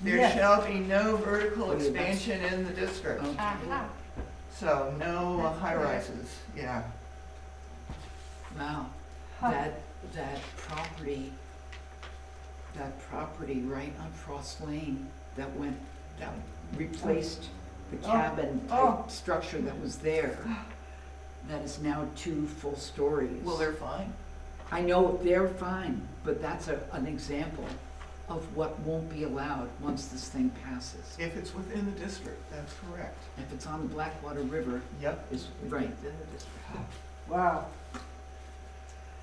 There Yes. shall be no vertical Oh, yeah, that's- expansion in the district. okay. Aha. So no That's high correct. rises, yeah. Wow, Huh. that property right on Frost Lane that replaced the Oh, cabin oh. type structure that was there, that is now 2 full stories. Well, they're fine. I know they're fine, but that's an example of what won't be allowed once this thing passes. If it's within the district, that's correct. If it's on the Blackwater River, Yep. is right. It's in the district. Wow.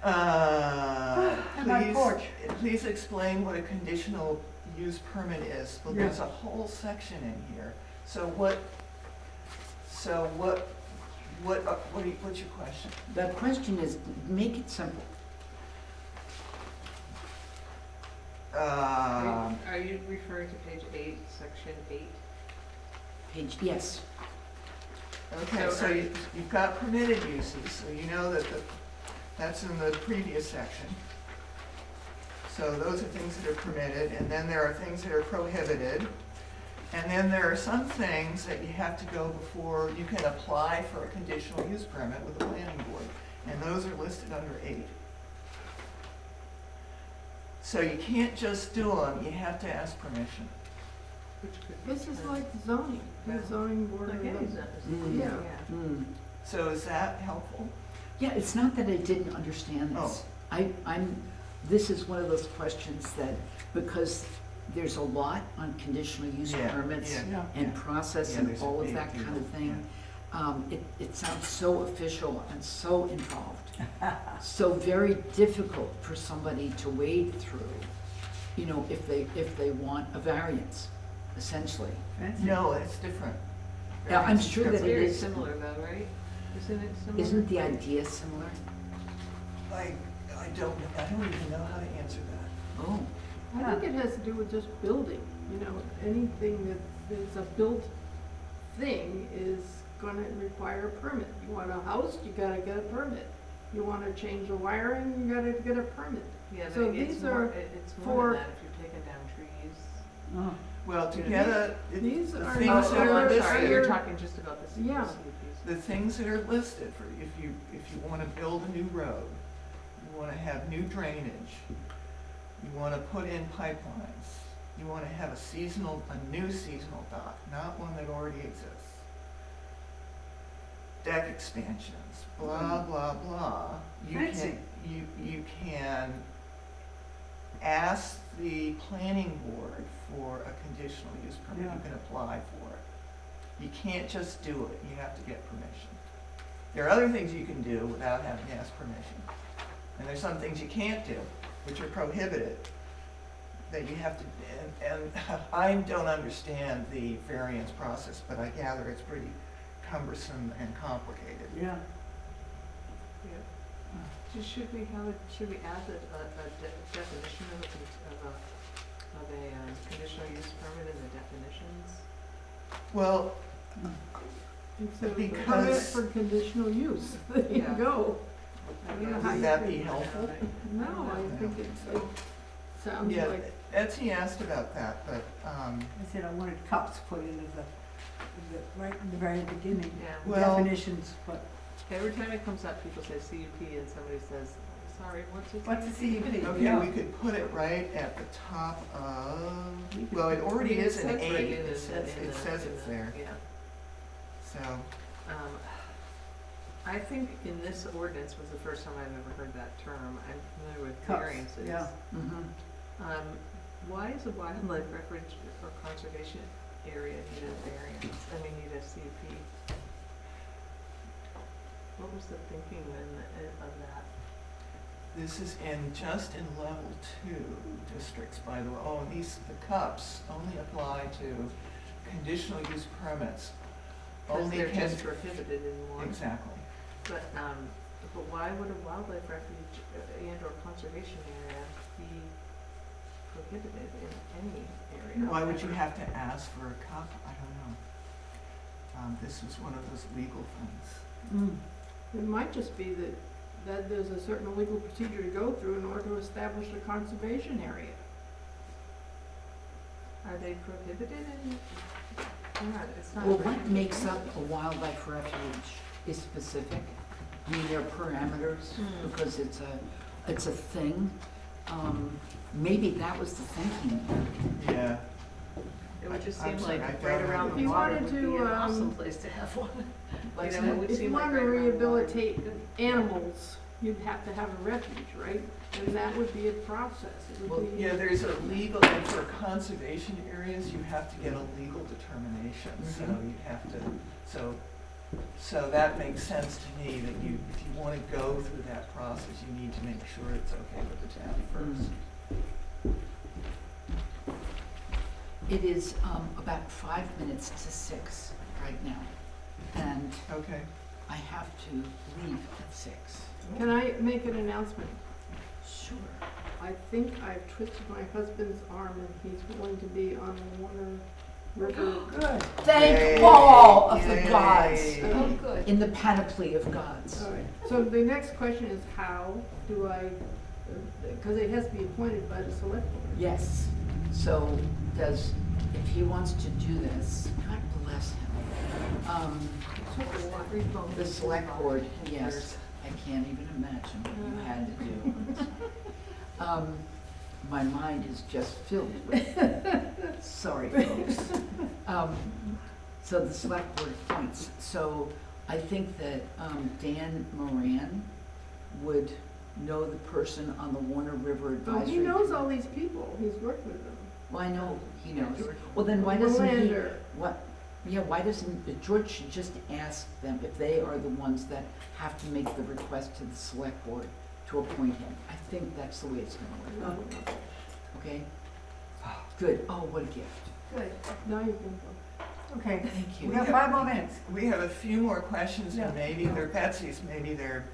And my Please, porch. please explain what a conditional use permit is. Well, there's a whole section in here. What's your question? The question is, make it simple. Um, Are you referring to page 8, section 8? Yes, Okay, So so are you've got permitted uses, so you know that that's in the previous section. So those are things that are permitted, and then there are things that are prohibited. And then there are some things that you have to go before you can apply for a conditional use permit with the planning board, and those are listed under 8. So you can't just do them, you have to ask permission. Which could be This is ten. like zoning, the zoning board. Like of- any zone. Mm. Yeah. mm. So is that helpful? Yeah, it's not that I didn't understand this. This is one of those questions that, because there's a lot on conditional use Yeah, permits yeah. Yeah. and process Yeah, and there's a all of big that kind of deal, thing, it sounds so official and so involved. So very difficult for somebody to wade through, if they want a variance, essentially. Fancy. No, it's different. Yeah, I'm sure It's that it very is. similar though, right? Isn't it similar? Isn't the idea similar? I don't even know how to answer that. Oh, I think it has to do with just building, anything that is a built thing is gonna require a permit. You want a house, you gotta get a permit. You wanna change the wiring, you gotta get a permit. Yeah, So but it's these more, are it's more for- than that if you're taking down trees. Oh. Well, to get These the are things not- that Oh, are I'm sorry, you're listed, talking just about the Yeah. CUPs. the things that are listed for, if you wanna build a new road, you wanna have new drainage, you wanna put in pipelines, you wanna have a new seasonal dock, not one that already exists. Deck expansions, blah, blah, blah. Fancy. You can ask the planning board for a conditional use permit, Yeah. you can apply for it. You can't just do it, you have to get permission. There are other things you can do without having to ask permission. And there's some things you can't do, which are prohibited, that you have to, and I don't understand the variance process, but I gather it's pretty cumbersome and complicated. Yeah. Should we add a definition of a conditional use permit in the definitions? Well, It's a Because- permit for conditional use. There you Yeah. go. I don't know how would you that could- be helpful? No, I think it sounds Yeah, like, Etsy asked about that, but, I said I wanted cups put into right in the very beginning, Yeah. Well- definitions, but Every time it comes up, people say CUP and somebody says, sorry, what's a what's a CUP? okay, Yeah. we could put it right at the top of, well, it already is an It says right eight, in it the- says, in it the- says in it's the- there, Yeah. so, I think in this ordinance was the first time I've ever heard that term. I'm familiar with Cups, variances. yeah. mhm. Why is a wildlife refuge or conservation area need a variance, need a CUP. What was the thinking of that? This is just in level 2 districts, by the way. Oh, and the cups only apply to conditional use permits. Because Only they're can- just prohibited in one. Exactly. But why would a wildlife refuge and or conservation area be prohibited in any area? Why would you have to ask for a cup? I don't know. This was one of those legal things. It might just be that there's a certain legal procedure to go through in order to establish a conservation area. Are they prohibited in? It's not. Well, what prohibited. makes up a wildlife refuge is specific. I mean, there are parameters because it's a thing. Maybe that was the thinking. Yeah. It would just I'm seem sorry, like I right don't around know. the If you water wanted would be to, an awesome place to have one. What's It that? would If seem you like wanted to right around the water. rehabilitate animals, you'd have to have a refuge, right? And that would be a process. It Well, would be. Yeah, there's a legal, and for conservation areas, you have to get a legal determination, so you have to, so that makes sense to me, that if you wanna go through that process, you need to make sure it's okay with the town first. It is about 5 minutes to 6 right now, and Okay. I have to leave at 6. Can I make an announcement? Sure. I think I've twisted my husband's arm and he's going to be on the Warner River. Good. Thank Yay. all of the Yay. gods Oh, good. in the panoply of gods. All right, so the next question is how do I, because it has to be appointed by the select board. Yes, so if he wants to do this, God bless him. The select board, yes, I can't even imagine what you had to do. My mind is just filled with, sorry folks. So the select board appoints, so I think that Dan Moran would know the person on the Warner River Well, Advisory. he knows all Committee. these people, he's worked with them. Well, I know he knows. Well, then why doesn't he, Verlander. why doesn't, George should just ask them if they are the ones that have to make the request to the select board to appoint him. I think that's the way it's gonna work, okay? Good, oh, what a gift. Good, now you can go. Okay, Thank we you. have 5 more minutes. We have a few more questions, Yeah. and maybe they're Betsy's, maybe they're,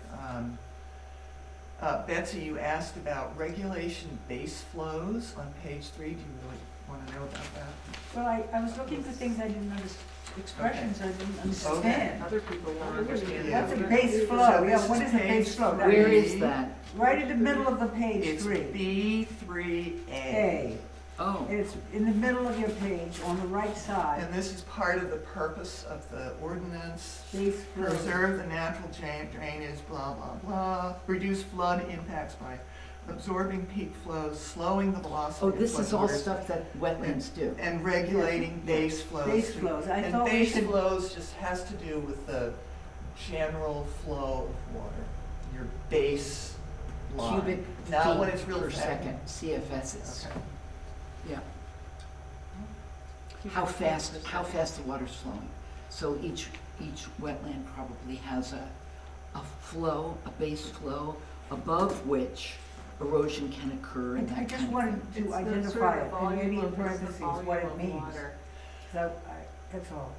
Betsy, you asked about regulation base flows on page 3. Do you really want to know about that? Well, I was looking for things I didn't understand, expressions I didn't understand. Other people won't understand. Yeah. What's a base So flow? Yeah, this what is is a base page flow? That Where means is that? right in the middle of the page It's 3. B3A. A. Oh, And it's in the middle of your page on the right side. And this is part of the purpose of the ordinance. Base flow. Preserve the natural drainage, blah, blah, blah. Reduce flood impacts by absorbing peak flows, slowing the velocity oh, of this is all floodwaters, stuff that wetlands do. and regulating base flows. Base flows. I And thought we base should, flows just has to do with the general flow of water, your base line. Cubic Not when feet it's real per fast. second, CFSs. Okay. Yeah. How fast the water's flowing. So each wetland probably has a flow, a base flow, above which erosion can occur and I that just kind of wanted thing. to identify it, and maybe in parentheses what it means. So, that's all.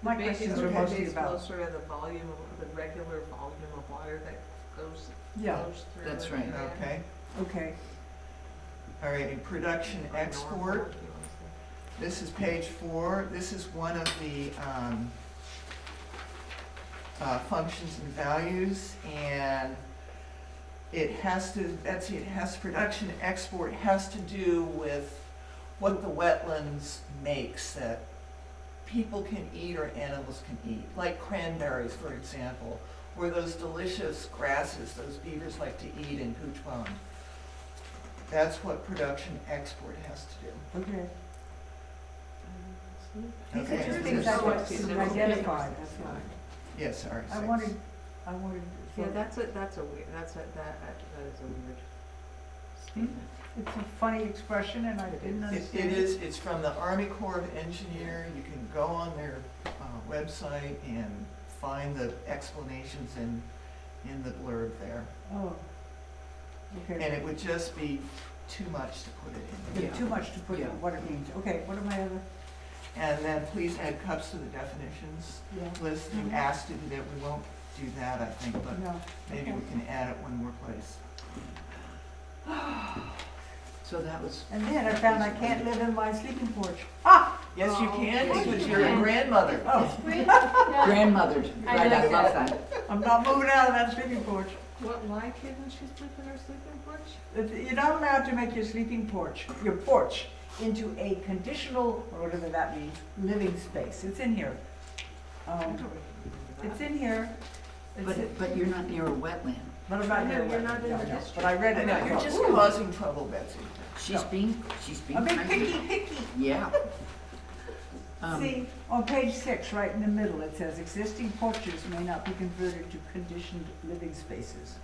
My questions are mostly about, Closer to the volume of, the regular volume of water that flows yeah, through. That's it. right. Yeah. Okay, okay. all right, in production Or export, normal, if you want to say. this is page 4. This is one of the functions and values, and it has to, Betsy, production export has to do with what the wetlands makes that people can eat or animals can eat, like cranberries, for example, or those delicious grasses those beavers like to eat in Pooch Pond. That's what production export has to do. Okay. These Okay, are just so things this- I want to identify, that's all. Yes, sorry. I six. wanted, Yeah, that's a weird, that is a weird statement. It's a funny expression and I didn't It understand. is, it's from the Army Corps of Engineer. You can go on their website and find the explanations in the blurb there. Oh. And Okay. it would just be too much to put it in. It's too much to put in Yeah. what it means. Okay, what are my other? And then please add cups to the definitions Yeah. list. You Mhm. asked to do that. We won't do that, I think, but No. maybe we can add it one more place. So that was, And then I found I can't live in my sleeping porch. Ah! Yes, you can, yes, because you you're a can. grandmother. Oh, grandmothered, I right, I like love that. that. I'm not moving out of that sleeping porch. Why couldn't she sleep in her sleeping porch? You're not allowed to make your sleeping porch, your porch, into a conditional, or whatever that means, living space. It's in here. It's in here. It's in- But you're not near a wetland. But I'm not No, near you're it. not in No, the no. district. But I read I it. know, and I you're thought, just ooh, causing trouble, Betsy. She's being I'm being kind. picky. Yeah. See, on page 6, right in the middle, it says, existing porches may not be converted to conditioned living spaces.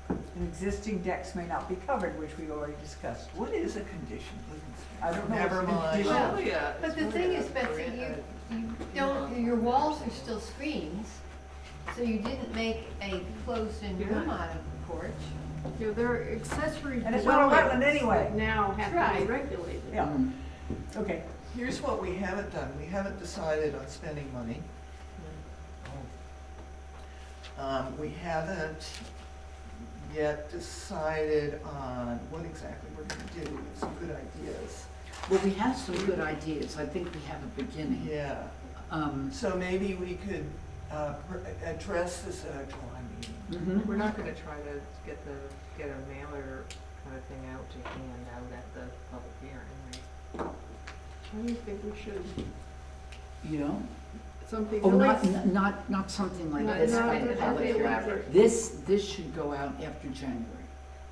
And existing decks may not be covered, which we already discussed. What is a conditioned living space? I don't know Never what's mind. conditioned. Well, yeah, But it's the really thing a is, Betsy, grand- you don't, your walls are still screens, so you didn't make a closed-in room out of the porch. You know, there are accessory And it's not a wetland dwellings anyway. that now have to Right. be regulated. Yeah, Mm. okay. Here's what we haven't done. We haven't decided on spending money. We haven't yet decided on what exactly we're gonna do. We have some good ideas. Well, we have some good ideas. I think we have a beginning. Yeah, so maybe we could address this at our July meeting. Mhm. We're not gonna try to get a mailer kind of thing out to hand out at the public hearing, right? I do think we should, You know? something Oh, like. not something like Not- this. not by an the public hearing. elaborate- This should go out after January.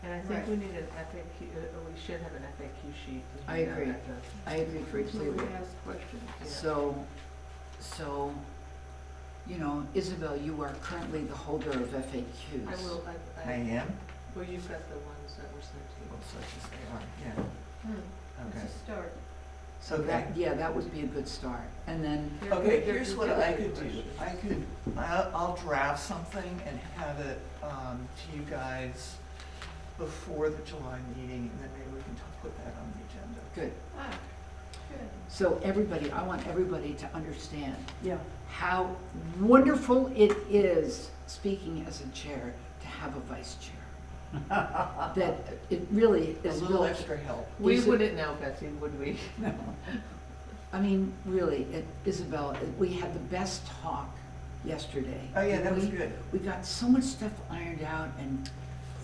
And I think Right. we need an FAQ, we should have an FAQ sheet. to I hand out agree. at the- I agree completely. We ask questions. Yeah. So, you know, Isabel, you are currently the holder of FAQs. I will, I am, well, you've got the ones that were sent to you. well, such as they are, yeah, Hmm, okay. It's a start. So Okay. that, yeah, that would be a good start. And then, They're Okay, good- they're here's good- what they're I good could do. questions. I'll draft something and have it to you guys before the July meeting, and then maybe we can put that on the agenda. good. Ah, good. So everybody, I want everybody to understand Yeah. how wonderful it is, speaking as a chair, to have a vice chair. That it really A is little really, extra help. We Is it- wouldn't know, Betsy, would we? I mean, really, Isabel, we had the best talk yesterday. Oh, yeah, that was We- good. We got so much stuff ironed out and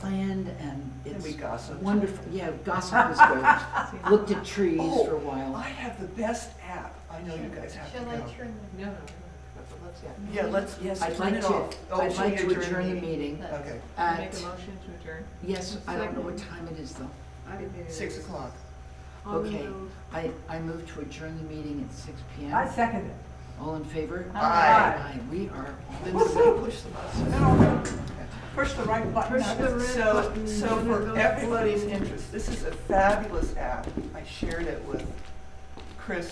planned, and And we it's gossiped. wonderful. Yeah, gossip was good. Looked at trees Oh, for a while. I have the best app. I know you guys have to Shall I go. turn No, but let's, yeah. Yes, I'd turn like it to, off. Oh, I'd should we like to adjourn the meeting? meeting the? Okay, Make at, a motion to adjourn? yes, I don't know what time it is though. It is 6 o'clock. Okay, I move to adjourn the meeting at 6 I PM. second it. All in favor? Aye. We are Then somebody push the button. Push the right button. Push the red So, button. so and then it for goes everybody's forward. interest, this is a fabulous app. I shared it with Chris